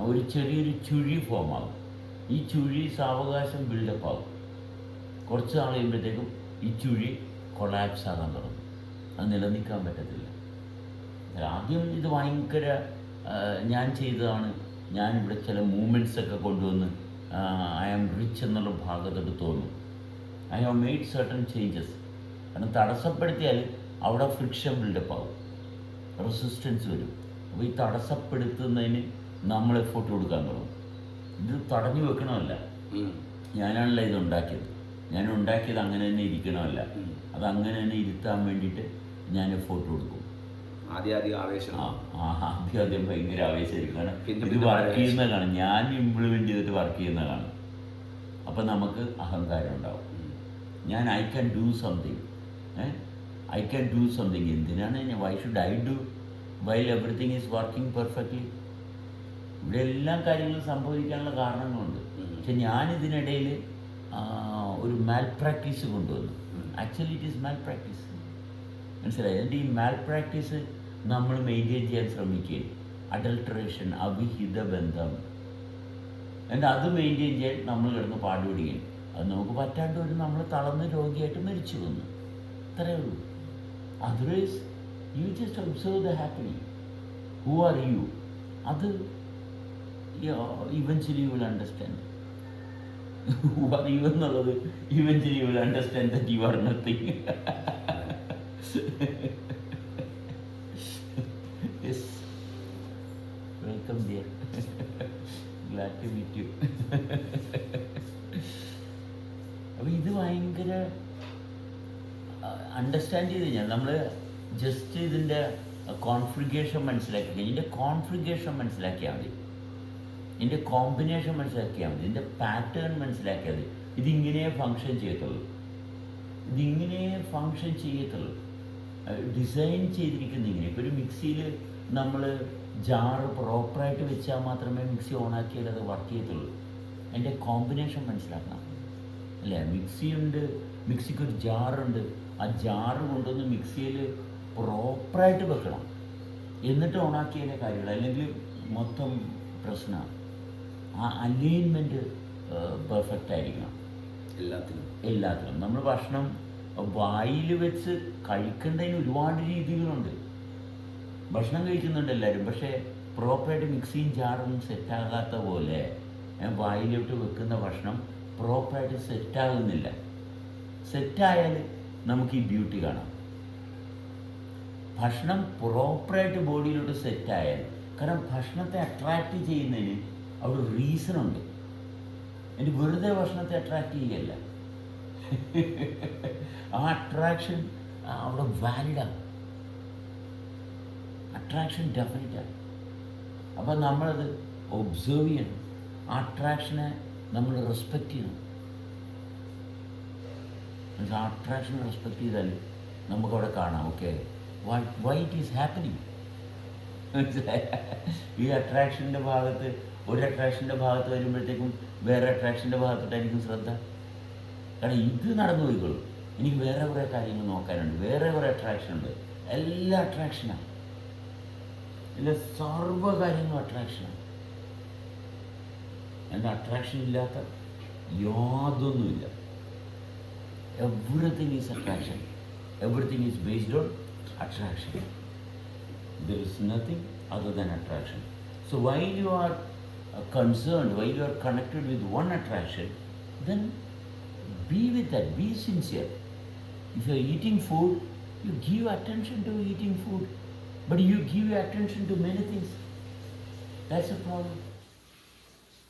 ഒരു ചെറിയൊരു ചുഴി ഫോമാകും. ഈ ചുഴി സാവകാശം ബിൽഡപ്പ് ആകും. കുറച്ച് നാൾ കഴിയുമ്പോഴത്തേക്കും ഈ ചുഴി കൊളാപ്സ് ആകാൻ തുടങ്ങും. അത് നിലനിൽക്കാൻ പറ്റത്തില്ല. ആദ്യം ഇത് ഭയങ്കര ഞാൻ ചെയ്തതാണ്, ഞാനിവിടെ ചില മൂമെൻറ്റ്സൊക്കെ കൊണ്ടുവന്ന് ഐ ആം റിച്ച് എന്നുള്ള ഭാഗത്തോട്ട് തോന്നും. I have made certain changes. കാരണം തടസ്സപ്പെടുത്തിയാൽ അവിടെ ഫ്രിക്ഷൻ ബിൽഡപ്പ് ആകും, റെസിസ്റ്റൻസ് വരും. അപ്പോൾ ഈ തടസ്സപ്പെടുത്തുന്നതിന് നമ്മൾ എഫോർട്ട് കൊടുക്കാൻ തുടങ്ങും. ഇത് തടഞ്ഞു വെക്കണമല്ല, ഞാനാണല്ലോ ഇത് ഉണ്ടാക്കിയത്. ഞാൻ ഉണ്ടാക്കിയത് അങ്ങനെ തന്നെ ഇരിക്കണമല്ല, അത് അങ്ങനെ തന്നെ ഇരുത്താൻ വേണ്ടിയിട്ട് ഞാൻ എഫോർട്ട് കൊടുക്കും. ആദ്യം ഭയങ്കര ആവേശമായിരിക്കും. കാരണം ഇത് വർക്ക് ചെയ്യുന്ന കാണും, ഞാൻ ഇംപ്ലിമെൻ്റ് ചെയ്തിട്ട് വർക്ക് ചെയ്യുന്ന കാണും. അപ്പം നമുക്ക് അഹങ്കാരം ഉണ്ടാവും. ഞാൻ I can do something, I can do something. എന്തിനാണ് why should I do while everything is working perfectly? ഇവിടെ എല്ലാ കാര്യങ്ങളും സംഭവിക്കാനുള്ള കാരണങ്ങളുണ്ട്. പക്ഷെ ഞാനിതിനിടയിൽ ഒരു മാൽ പ്രാക്ടീസ് കൊണ്ടുവന്നു. Actually it is malpractice, മനസ്സിലായി? എന്നിട്ട് ഈ മാൽ പ്രാക്ടീസ് നമ്മൾ മെയിൻറ്റെയിൻ ചെയ്യാൻ ശ്രമിക്കുകയും, അഡൾട്ടറേഷൻ, അവിഹിത ബന്ധം, എന്നിട്ട് അത് മെയിൻറ്റെയിൻ ചെയ്യാൻ നമ്മൾ കിടന്ന് പാടുപിടിക്കുകയും, അത് നമുക്ക് പറ്റാണ്ട് വരും, നമ്മൾ തളർന്ന് രോഗിയായിട്ട് മരിച്ചു വന്നു. അത്രയേ ഉള്ളൂ. Otherwise you just observe the happening. Who are you? അത് eventually you will understand. Who are you എന്നുള്ളത് eventually you will understand that you are nothing. Yes, welcome dear. Glad to meet you. അപ്പോൾ ഇത് ഭയങ്കര understand ചെയ്ത് കഴിഞ്ഞാൽ നമ്മൾ just ഇതിൻ്റെ configuration മനസ്സിലാക്കി കഴിഞ്ഞാൽ, ഇതിൻ്റെ കോൺഫിഗറേഷൻ മനസ്സിലാക്കിയാൽ മതി, ഇതിൻ്റെ കോമ്പിനേഷൻ മനസ്സിലാക്കിയാൽ മതി, ഇതിൻ്റെ പാറ്റേൺ മനസ്സിലാക്കിയാൽ മതി. ഇതിങ്ങനെ ഫങ്ഷൻ ചെയ്യത്തുള്ളൂ, ഇതിങ്ങനെ ഫങ്ഷൻ ചെയ്യത്തുള്ളൂ. ഡിസൈൻ ചെയ്തിരിക്കുന്ന ഇങ്ങനെ. ഇപ്പോൾ ഒരു മിക്സിയിൽ നമ്മൾ ജാറ് പ്രോപ്പറായിട്ട് വെച്ചാൽ മാത്രമേ മിക്സി ഓണാക്കിയാൽ അത് വർക്ക് ചെയ്യത്തുള്ളൂ. അതിൻ്റെ കോമ്പിനേഷൻ മനസ്സിലാക്കണം, അല്ലേ? മിക്സിയുണ്ട്, മിക്സിക്കൊരു ജാറുണ്ട്. ആ ജാറ് കൊണ്ടുവന്ന് മിക്സിയിൽ പ്രോപ്പറായിട്ട് വെക്കണം, എന്നിട്ട് ഓണാക്കിയതിൻ്റെ കാര്യമുള്ളൂ. അല്ലെങ്കിൽ മൊത്തം പ്രശ്നമാണ്. ആ അലൈൻമെൻറ്റ് പെർഫെക്റ്റ് ആയിരിക്കണം എല്ലാത്തിനും. നമ്മൾ ഭക്ഷണം വായിൽ വെച്ച് കഴിക്കേണ്ടതിന് ഒരുപാട് രീതികളുണ്ട്. ഭക്ഷണം കഴിക്കുന്നുണ്ട് എല്ലാവരും, പക്ഷേ പ്രോപ്പറായിട്ട് മിക്സിയും ജാറും സെറ്റാകാത്ത പോലെ വായിലോട്ട് വെക്കുന്ന ഭക്ഷണം പ്രോപ്പറായിട്ട് സെറ്റാകുന്നില്ല. സെറ്റായാൽ നമുക്ക് ഈ ബ്യൂട്ടി കാണാം. ഭക്ഷണം പ്രോപ്പറായിട്ട് ബോഡിയിലോട്ട് സെറ്റായാൽ, കാരണം ഭക്ഷണത്തെ അട്രാക്റ്റ് ചെയ്യുന്നതിന് അവിടെ റീസണുണ്ട്. എൻ്റെ വെറുതെ ഭക്ഷണത്തെ അട്രാക്റ്റ് ചെയ്യല്ല, ആ അട്രാക്ഷൻ അവിടെ വാലിഡാണ്, അട്രാക്ഷൻ ഡെഫിനറ്റാണ്. അപ്പോൾ നമ്മളത് ഒബ്സേർവ് ചെയ്യണം, ആ അട്രാക്ഷനെ നമ്മൾ റെസ്പെക്റ്റ് ചെയ്യണം. ആ അട്രാക്ഷനെ റെസ്പെക്റ്റ് ചെയ്താൽ നമുക്കവിടെ കാണാം, okay, why it is happening. ഈ അട്രാക്ഷൻ്റെ ഭാഗത്ത്, ഒരു അട്രാക്ഷൻ്റെ ഭാഗത്ത് വരുമ്പോഴത്തേക്കും വേറെ അട്രാക്ഷൻ്റെ ഭാഗത്തോട്ടായിരിക്കും ശ്രദ്ധ. കാരണം ഇത് നടന്നു പോയിക്കോളും, എനിക്ക് വേറെ കുറേ കാര്യങ്ങൾ നോക്കാനുണ്ട്, വേറെ കുറേ അട്രാക്ഷൻ ഉണ്ട്. എല്ലാ അട്രാക്ഷനാണ്, എല്ലാ സർവ്വ കാര്യങ്ങളും അട്രാക്ഷനാണ്. എൻ്റെ അട്രാക്ഷൻ ഇല്ലാത്ത യാതൊന്നുമില്ല. Everything is attraction, everything is based on attraction. There is nothing other than attraction. So while you are concerned, while you are connected with one attraction, then be with that, be sincere. If you are eating food, you give attention to eating food, but you give attention to many things. That's a problem.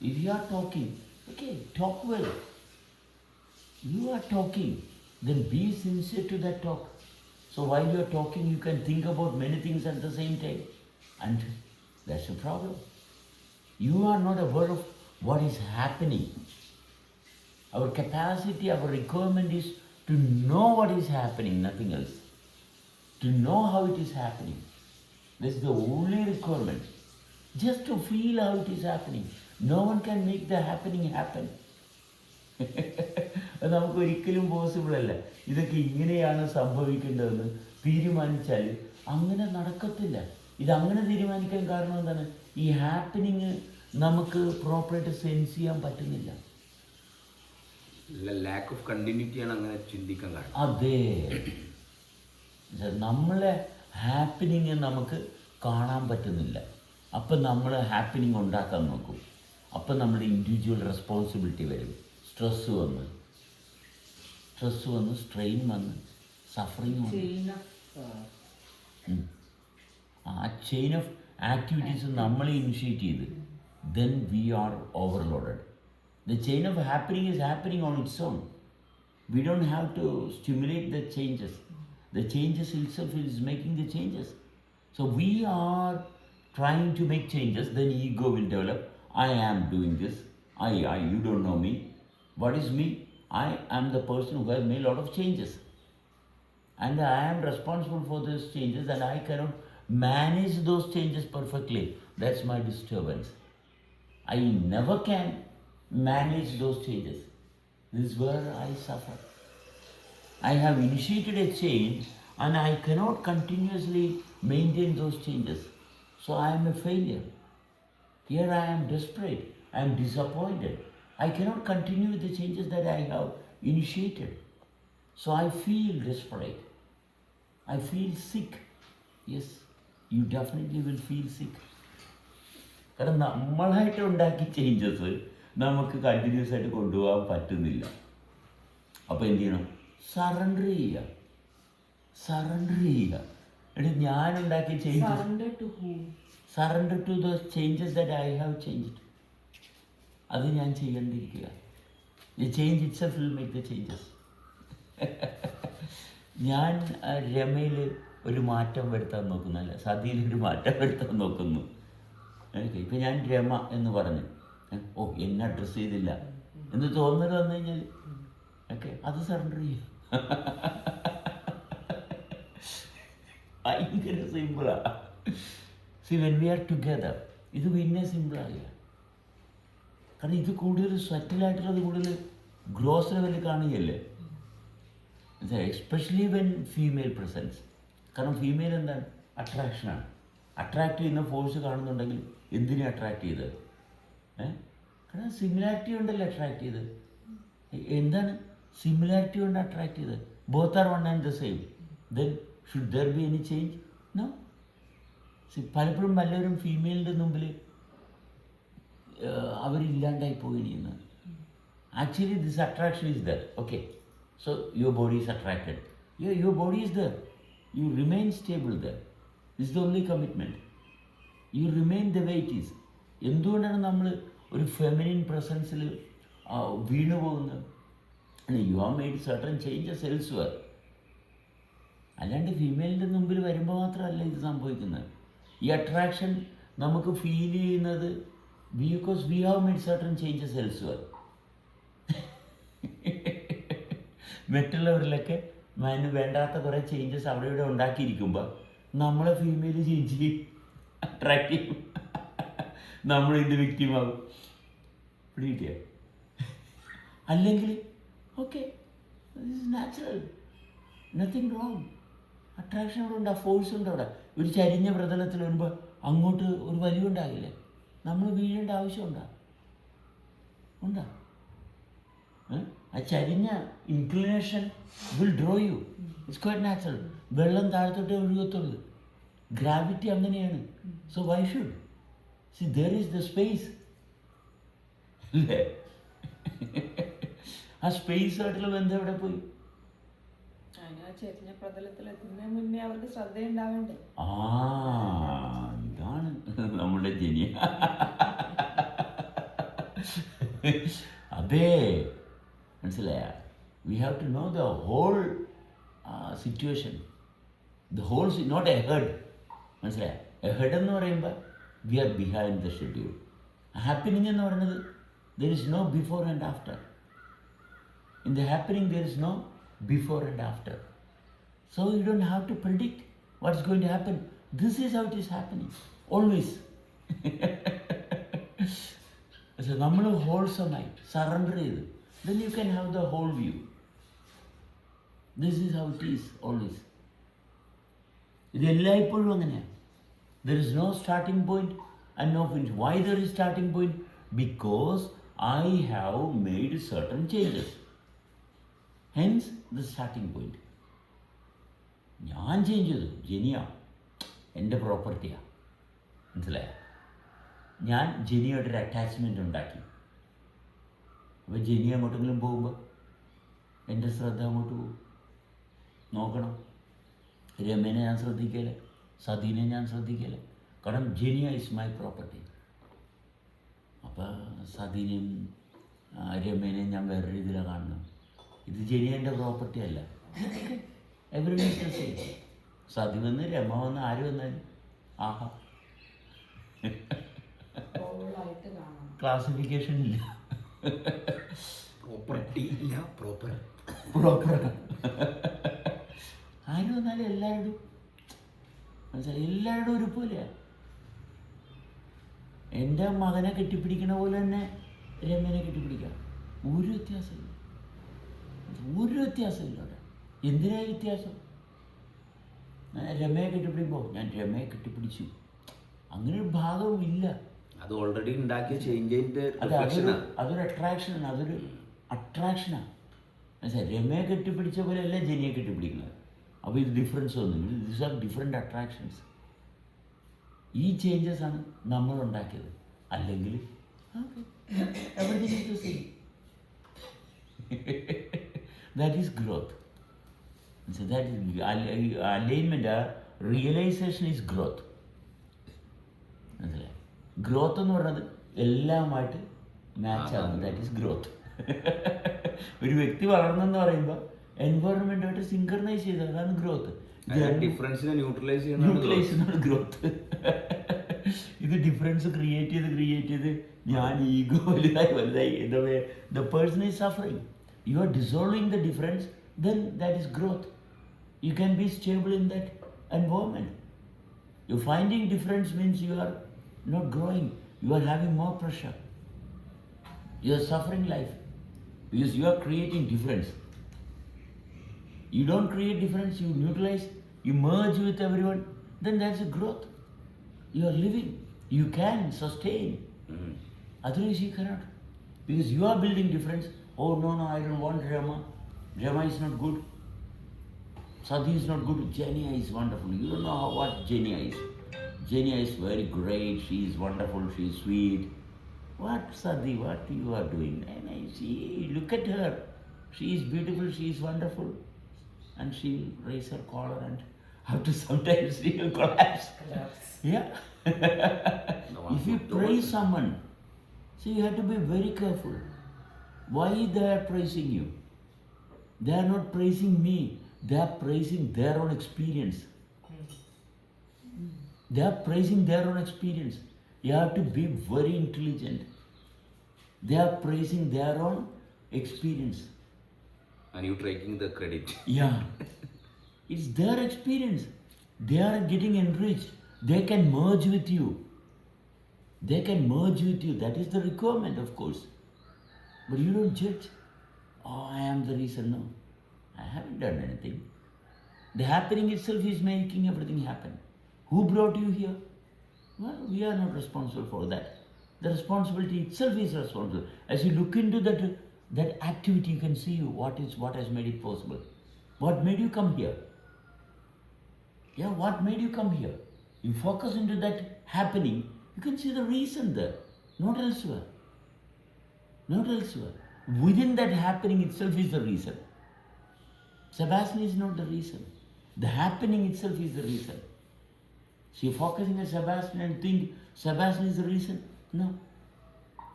If you are talking, okay, talk well. You are talking, then be sincere to that talk. So while you are talking, you can think about many things at the same time, and that's a problem. You are not aware of what is happening. Our capacity, our requirement is to know what is happening, nothing else. To know how it is happening. That's the only requirement. Just to feel how it is happening. No one can make the happening happen. അത് നമുക്ക് ഒരിക്കലും possible അല്ല. ഇതൊക്കെ ഇങ്ങനെയാണ് സംഭവിക്കേണ്ടതെന്ന് തീരുമാനിച്ചാൽ അങ്ങനെ നടക്കത്തില്ല. ഇതങ്ങനെ തീരുമാനിക്കാൻ കാരണം എന്താണ്? ഈ ഹാപ്പനിങ് നമുക്ക് പ്രോപ്പറായിട്ട് സെൻസ് ചെയ്യാൻ പറ്റുന്നില്ല. ലാക്ക് ഓഫ് കണ്ടിന്യൂറ്റിയാണ് അങ്ങനെ ചിന്തിക്കാൻ കാരണം. അതെ, നമ്മളെ ഹാപ്പനിങ് നമുക്ക് കാണാൻ പറ്റുന്നില്ല. അപ്പം നമ്മൾ ഹാപ്പനിങ് ഉണ്ടാക്കാൻ നോക്കും. അപ്പം നമ്മുടെ ഇൻഡിവിജ്വൽ റെസ്പോൺസിബിലിറ്റി വരും. സ്ട്രെസ്സ് വന്ന് സ്ട്രെയിൻ വന്ന് സഫറിങ് വന്ന് ആ ചെയിൻ ഓഫ് ആക്ടിവിറ്റീസ് നമ്മൾ ഇനിഷ്യേറ്റ് ചെയ്ത് then we are overloaded. The chain of happening is happening on its own. We don't have to stimulate the changes. The changes itself is making the changes. So we are trying to make changes, then ego will develop. I am doing this. You don't know me. What is me? I am the person who has made a lot of changes. And I am responsible for those changes and I cannot manage those changes perfectly. That's my disturbance. I never can manage those changes. This is where I suffer. I have initiated a change and I cannot continuously maintain those changes. So I am a failure. Here I am desperate. I am disappointed. I cannot continue with the changes that I have initiated. So I feel desperate. I feel sick. Yes, you definitely will feel sick. കാരണം നമ്മളായിട്ട് ഉണ്ടാക്കിയ changes നമുക്ക് continuous ആയിട്ട് കൊണ്ടുപോകാൻ പറ്റുന്നില്ല. അപ്പോൾ എന്ത് ചെയ്യണം? സറണ്ടർ ചെയ്യുക. എന്നിട്ട് ഞാനുണ്ടാക്കിയ changes, surrender to the changes that I have changed. അത് ഞാൻ ചെയ്യേണ്ടിയിരിക്കുക. The change itself will make the changes. ഞാൻ രമയിൽ ഒരു മാറ്റം വരുത്താൻ നോക്കുന്നല്ല, സതിയിലൊരു മാറ്റം വരുത്താൻ നോക്കുന്നു. ഇപ്പം ഞാൻ രമ എന്ന് പറഞ്ഞു, എന്നെ അഡ്രസ്സ് ചെയ്തില്ല എന്ന് തോന്നൽ വന്നു കഴിഞ്ഞാൽ അത് സറണ്ടർ ചെയ്യും. ഭയങ്കര സിമ്പിളാണ്. C when we R together ഇത് പിന്നെ സിമ്പിളാകില്ല. കാരണം ഇത് കൂടുതൽ സ്വറ്റിലായിട്ടുള്ളത് കൂടുതൽ ഗ്രോസ് ലെവലിൽ കാണുകയല്ലേ, എസ്പെഷ്യലി വെൻ ഫീമെയിൽ പ്രസൻസ്. കാരണം ഫീമെയിൽ എന്താണ്? അട്രാക്ഷനാണ്. അട്രാക്ട് ചെയ്യുന്ന ഫോഴ്സ് കാണുന്നുണ്ടെങ്കിൽ എന്തിനെ അട്രാക്ട് ചെയ്തത്? കാരണം സിമിലാരിറ്റി കൊണ്ടല്ലേ അട്രാക്ട് ചെയ്തത്. എന്താണ് സിമിലാരിറ്റി കൊണ്ട് അട്രാക്ട് ചെയ്തത്? Both are one and the same. Then should there be any change? No. പലപ്പോഴും വല്ലവരും ഫീമെയിലിൻ്റെ മുമ്പിൽ അവരില്ലാണ്ടായി പോയിരിക്കുന്നത്. Actually this attraction is there. Okay, so your body is attracted. Your body is there. You remain stable there. This the only commitment. You remain the way it is. എന്തുകൊണ്ടാണ് നമ്മൾ ഒരു feminine പ്രസൻസിൽ വീണു പോകുന്നത്? You are made certain changes elsewhere. അല്ലാണ്ട് ഫീമെയിലിൻ്റെ മുമ്പിൽ വരുമ്പോൾ മാത്രമല്ല ഇത് സംഭവിക്കുന്നത്. ഈ അട്രാക്ഷൻ നമുക്ക് ഫീൽ ചെയ്യുന്നത് because we have made certain changes elsewhere. മറ്റുള്ളവരിലൊക്കെ വേണ്ടാത്ത കുറേ ചേഞ്ചസ് അവിടെ ഇവിടെ ഉണ്ടാക്കിയിരിക്കുമ്പോൾ നമ്മളെ ഫീമെയിൽ ചേഞ്ച് ചെയ്യും, അട്രാക്റ്റ് ചെയ്യും, നമ്മളിത് വിക്റ്റിമാകും. പിടികിട്ടിയ അല്ലെങ്കിൽ okay, this is natural, nothing wrong. Attraction അവിടെ ഉണ്ട്, ആ ഫോഴ്സ് ഉണ്ട് അവിടെ. ഒരു ചരിഞ്ഞ പ്രതലത്തിൽ വരുമ്പോൾ അങ്ങോട്ട് ഒരു വലിവുണ്ടാകില്ലേ, നമ്മൾ വീഴേണ്ട ആവശ്യമുണ്ടോ? ഉണ്ടാ? ആ ചരിഞ്ഞ inclination will draw you. It's quite natural. വെള്ളം താഴത്തോട്ടേ ഒഴുകത്തുള്ളൂ. ഗ്രാവിറ്റി അങ്ങനെയാണ്. So why should see there is the space അല്ലേ? ആ സ്പേസ് ആയിട്ടുള്ള ബന്ധം എവിടെ പോയി? ഇതാണ് നമ്മുടെ ജനിയ. അതെ, മനസ്സിലായ? We have to know the whole situation. The whole not a head. മനസ്സിലായ? എ ഹെഡ് എന്ന് പറയുമ്പോൾ we are behind the schedule. Happening എന്ന് പറയുന്നത് there is no before and after. In the happening there is no before and after. So you don't have to predict what's going to happen. This is how it is happening. Always. So നമ്മൾ ഹോൾസമായി surrender ചെയ്ത് then you can have the whole view. This is how it is always. ഇത് എല്ലായ്പ്പോഴും അങ്ങനെയാണ്. There is no starting point and no finish. Why there is starting point? Because I have made certain changes. Hence the starting point. ഞാൻ change ചെയ്തു. ജെനിയ എൻ്റെ പ്രോപ്പർട്ടിയാണ്, മനസ്സിലായോ? ഞാൻ ജെനിയായിട്ടൊരു attachment ഉണ്ടാക്കി. അപ്പോൾ ജെനി അങ്ങോട്ടെങ്കിലും പോകുമ്പോൾ എൻ്റെ ശ്രദ്ധ അങ്ങോട്ട് പോകും. നോക്കണം, രമേനെ ഞാൻ ശ്രദ്ധിക്കല, സതീനെ ഞാൻ ശ്രദ്ധിക്കല. കാരണം ജെനിയ ഇസ് മൈ പ്രോപ്പർട്ടി. അപ്പോൾ സതീനെയും രമേനെയും ഞാൻ വേറെ രീതിയിലാണ് കാണുന്നത്. ഇത് ജെനിയ എൻ്റെ പ്രോപ്പർട്ടി അല്ല. എവറി മിസ്റ്റേക്ക് സതി വന്ന് രമ വന്ന് ആര് വന്നാലും ആഹാ, ക്ലാസിഫിക്കേഷൻ ഇല്ല, പ്രോപ്പർട്ടി ഇല്ല, പ്രോപ്പർ ആര് വന്നാലും എല്ലാവരും മനസ്സിലായി, എല്ലാവരുടെ ഒരുപോലെയാണ്. എൻ്റെ മകനെ കെട്ടിപ്പിടിക്കണ പോലെ തന്നെ രമേനെ കെട്ടിപ്പിടിക്കാം. ഒരു വ്യത്യാസമില്ല, ഒരു വ്യത്യാസമില്ല അവിടെ. എന്തിനാണ് വ്യത്യാസം? രമയെ കെട്ടിപ്പിടിക്കുമ്പോൾ ഞാൻ രമയെ കെട്ടിപ്പിടിച്ചു, അങ്ങനെ ഒരു ഭാഗവും ഇല്ല. അത് ഓൾറെഡി ഉണ്ടാക്കിയ ചേഞ്ചിന്റെ അതൊരു അട്രാക്ഷനാണ്, അതൊരു അട്രാക്ഷനാണ്. മനസ്സിലായി? രമയെ കെട്ടിപ്പിടിച്ച പോലെ അല്ല ജെനിയെ കെട്ടിപ്പിടിക്കുന്നത്. അപ്പോൾ ഇത് ഡിഫറൻസ് ഒന്നും, ദീസ് ആർ ഡിഫറെൻ്റ് അട്രാക്ഷൻസ്. ഈ ചേഞ്ചസ് ആണ് നമ്മൾ ഉണ്ടാക്കിയത്. അല്ലെങ്കിൽ everything is the same. That is growth. That is alignment, realization is growth. മനസ്സിലായി? ഗ്രോത്ത് എന്ന് പറയുന്നത് എല്ലാമായിട്ട് മാച്ച് ആകും. That is growth. ഒരു വ്യക്തി വളർന്നെന്ന് പറയുമ്പോൾ എൻവയോൺമെൻറ്റുമായിട്ട് സിങ്കർണൈസ് ചെയ്ത്, അതാണ് ഗ്രോത്ത്. ഡിഫറൻസിനെ ന്യൂട്രലൈസ് ചെയ്യുന്നതാണ് ഗ്രോത്ത്. ഇത് ഡിഫറൻസ് ക്രിയേറ്റ് ചെയ്ത് ഞാൻ ഈഗോ വലുതായി the person is suffering. You are dissolving the difference, then that is growth. You can be stable in that environment. You finding difference means you are not growing. You are having more pressure. You are suffering life because you are creating difference. You don't create difference, you neutralize, you merge with everyone, then that's a growth. You are living. You can sustain. Otherwise you cannot. Because you are building difference. Oh no, I don't want Rama. Rama is not good. Sadhi is not good. Jenia is wonderful. You don't know what Jenia is. Jenia is very great. She is wonderful. She is sweet. What Sadhi? What you are doing? And I see. Look at her. She is beautiful. She is wonderful. And she will raise her collar, and after some time she will collapse. Yeah. If you praise someone, so you have to be very careful. Why they are praising you? They are not praising me. They are praising their own experience. They are praising their own experience. You have to be very intelligent. They are praising their own experience. And you taking the credit. Yeah. It's their experience. They are getting enriched. They can merge with you. They can merge with you. That is the requirement, of course. But you don't judge. Oh, I am the reason. No, I haven't done anything. The happening itself is making everything happen. Who brought you here? Well, we are not responsible for that. The responsibility itself is responsible. As you look into that activity, you can see what has made it possible. What made you come here? Yeah, what made you come here? You focus into that happening, you can see the reason there, not elsewhere. Not elsewhere. Within that happening itself is the reason. Sebastian is not the reason. The happening itself is the reason. So you're focusing on Sebastian and think Sebastian is the reason? No.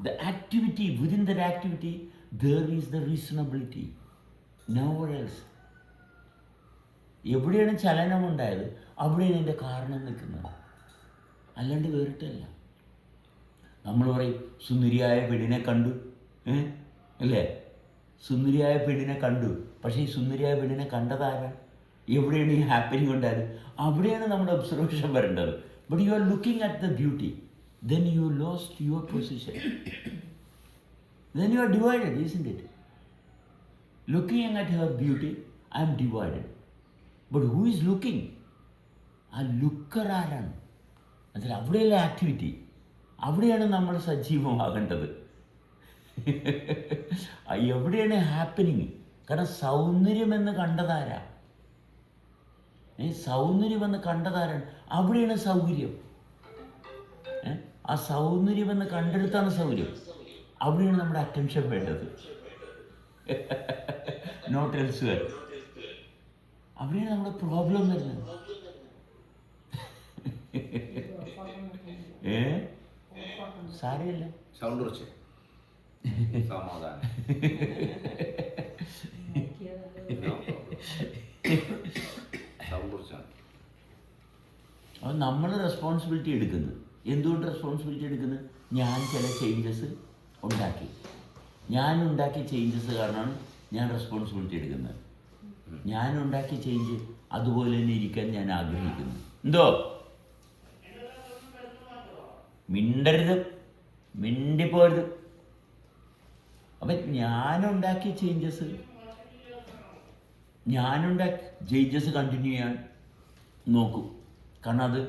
The activity, within that activity, there is the reasonability. Nowhere else. എവിടെയാണ് ചലനമുണ്ടായത് അവിടെയാണ് എൻ്റെ കാരണം നിൽക്കുന്നത്, അല്ലാണ്ട് വേറിട്ടല്ല. നമ്മൾ പറയും സുന്ദരിയായ പെണ്ണിനെ കണ്ടു, അല്ലേ? സുന്ദരിയായ പെണ്ണിനെ കണ്ടു. പക്ഷേ ഈ സുന്ദരിയായ പെണ്ണിനെ കണ്ടതാരാ? എവിടെയാണ് ഈ ഹാപ്പനിങ് ഉണ്ടായത്? അവിടെയാണ് നമ്മുടെ ഒബ്സർവേഷൻ വരേണ്ടത്. But you are looking at the beauty, then you lost your position. Then you are divided, isn't it? Looking at her beauty, I am divided. But who is looking? ആ ലുക്കർ ആരാണ്? അതിൽ അവിടെയുള്ള activity. അവിടെയാണ് നമ്മൾ സജീവമാകേണ്ടത്. എവിടെയാണ് happening? കാരണം സൗന്ദര്യമെന്ന് കണ്ടതാരാ? സൗന്ദര്യമെന്ന് കണ്ടതാരാണ്? അവിടെയാണ് സൗകര്യം. ആ സൗന്ദര്യമെന്ന് കണ്ടെടുത്താണ് സൗകര്യം. അവിടെയാണ് നമ്മുടെ അറ്റൻഷൻ വേണ്ടത്. Not elsewhere. അവിടെയാണ് നമ്മുടെ പ്രോബ്ലം വരുന്നത്. സാരമില്ല, സൗണ്ട് കുറച്ച് സമാധാനം. സൗണ്ട് കുറച്ചാണ്. അത് നമ്മൾ റെസ്പോൺസിബിലിറ്റി എടുക്കുന്നത്. എന്തുകൊണ്ട് റെസ്പോൺസിബിലിറ്റി എടുക്കുന്നത്? ഞാൻ ചില ചേഞ്ചസ് ഉണ്ടാക്കി. ഞാൻ ഉണ്ടാക്കിയ ചേഞ്ചസ് കാരണമാണ് ഞാൻ റെസ്പോൺസിബിലിറ്റി എടുക്കുന്നത്. ഞാൻ ഉണ്ടാക്കിയ ചേഞ്ച് അതുപോലെ തന്നെ ഇരിക്കാൻ ഞാൻ ആഗ്രഹിക്കുന്നു. എന്തോ മിണ്ടരുത്, മിണ്ടിപ്പോരുത്. അപ്പം ഞാനുണ്ടാക്കിയ ചേഞ്ചസ് കണ്ടിന്യൂ ചെയ്യാൻ നോക്കും. കാരണം അത്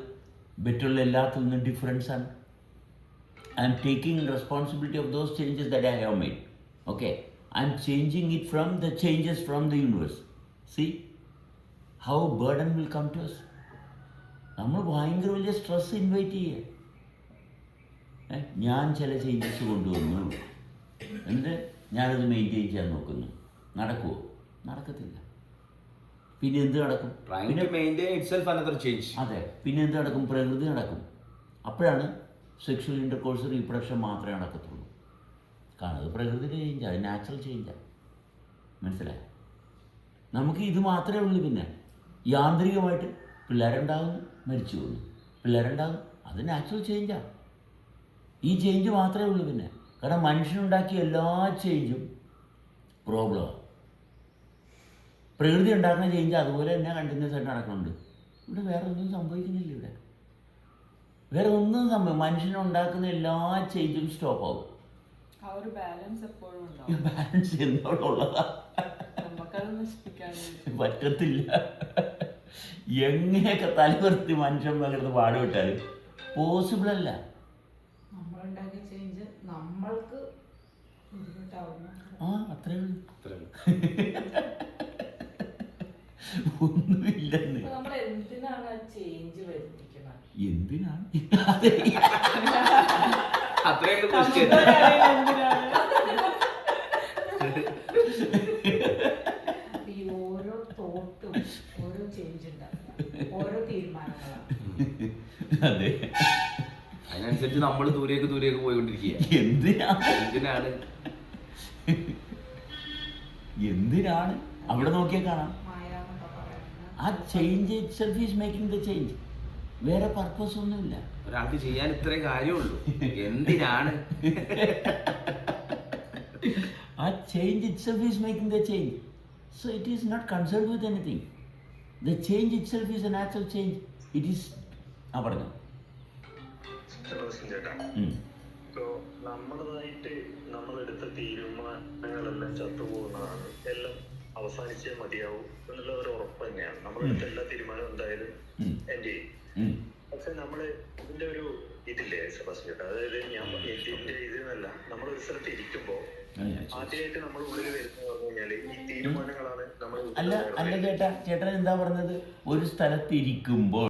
ബെറ്ററുള്ള എല്ലാത്തിൽ നിന്നും ഡിഫറൻസാണ്. I am taking responsibility of those changes that I have made. Okay, I am changing it from the changes from the universe. See how burden will come to us. നമ്മൾ ഭയങ്കര വലിയ stress invite ചെയ്യുക. ഞാൻ ചില changes കൊണ്ടുവന്നു, എന്നിട്ട് ഞാനത് maintain ചെയ്യാൻ നോക്കുന്നു. നടക്കുമോ? നടക്കത്തില്ല. പിന്നെ എന്ത് നടക്കും? അതെ, പിന്നെ എന്ത് നടക്കും? പ്രകൃതി നടക്കും. അപ്പോഴാണ് സെക്ഷൽ ഇൻ്റർകോഴ്സ്, റീപ്രൊഡക്ഷൻ മാത്രമേ നടക്കത്തുള്ളൂ. കാരണം അത് പ്രകൃതിയുടെ ചേഞ്ചാണ്, അത് നാച്ചുറൽ ചേഞ്ചാണ്. മനസ്സിലായി? നമുക്ക് ഇത് മാത്രമേ ഉള്ളൂ. പിന്നെ യാന്ത്രികമായിട്ട് പിള്ളേരുണ്ടാകുന്നു, മരിച്ചു പോകുന്നു, പിള്ളേരുണ്ടാകും, അത് നാച്ചുറൽ ചേഞ്ചാണ്. ഈ ചേഞ്ച് മാത്രമേ ഉള്ളൂ. പിന്നെ കാരണം മനുഷ്യനുണ്ടാക്കിയ എല്ലാ ചേഞ്ചും പ്രോബ്ലമാണ്. പ്രകൃതി ഉണ്ടാക്കുന്ന ചേഞ്ച് അതുപോലെ തന്നെ കണ്ടിന്യൂസ് ആയിട്ട് നടക്കുന്നുണ്ട്. ഇവിടെ വേറെ ഒന്നും സംഭവിക്കുന്നില്ല. ഇവിടെ വേറെ ഒന്നും മനുഷ്യനുണ്ടാക്കുന്ന എല്ലാ ചേഞ്ചും സ്റ്റോപ്പ് ആവും. ബാലൻസ് എന്നോടുള്ളതാ, പറ്റത്തില്ല. എങ്ങനെയൊക്കെ തലവർത്തി മനുഷ്യൻ പകർന്ന് പാടുവിട്ടാലും പോസിബിൾ അല്ല. അത്രേ ഉള്ളൂ. ഒന്നുമില്ലെന്ന്. എന്തിനാണ്? ഓരോ തോട്ടും ഓരോ ചേഞ്ച് ഉണ്ടാക്കുക, ഓരോ തീരുമാനങ്ങളാണ്. അതെ, അതിനനുസരിച്ച് നമ്മൾ ദൂരേക്ക് പോയിക്കൊണ്ടിരിക്കുക. എന്തിനാണ് അവിടെ നോക്കിയാൽ കാണാം. ആ change itself is making the change. വേറെ പർപ്പസ് ഒന്നുമില്ല. ഒരാൾക്ക് ചെയ്യാൻ ഇത്രേ കാര്യമുള്ളൂ. എന്തിനാണ്? ആ change itself is making the change. So it is not concerned with anything. The change itself is a natural change. It is പറഞ്ഞു. നമ്മളതായിട്ട് നമ്മളെടുത്ത തീരുമാനങ്ങളെല്ലാം ചത്തുപോകുന്നതാണ്, എല്ലാം അവസാനിച്ചേ മതിയാവും എന്നുള്ള ഒരു ഉറപ്പ് തന്നെയാണ്. നമ്മളെടുത്ത എല്ലാ തീരുമാനവും എന്തായാലും എൻഡ് ചെയ്യും. പക്ഷെ നമ്മള് ഇതിന്റെ ഒരു ഇതില്ലേ സെബാസ്റ്റ്യൻ ചേട്ടാ, അതായത് ഞാൻ ഇതിന്റെ ഇതിനല്ല, നമ്മളൊരു സ്ഥലത്ത് ഇരിക്കുമ്പോ ആദ്യമായിട്ട് നമ്മുടെ ഉള്ളിൽ വരുന്ന പറഞ്ഞു കഴിഞ്ഞാല് ഈ തീരുമാനങ്ങളാണ് നമ്മൾ. അല്ല ചേട്ടാ, ചേട്ടൻ എന്താ പറഞ്ഞത്? ഒരു സ്ഥലത്ത് ഇരിക്കുമ്പോൾ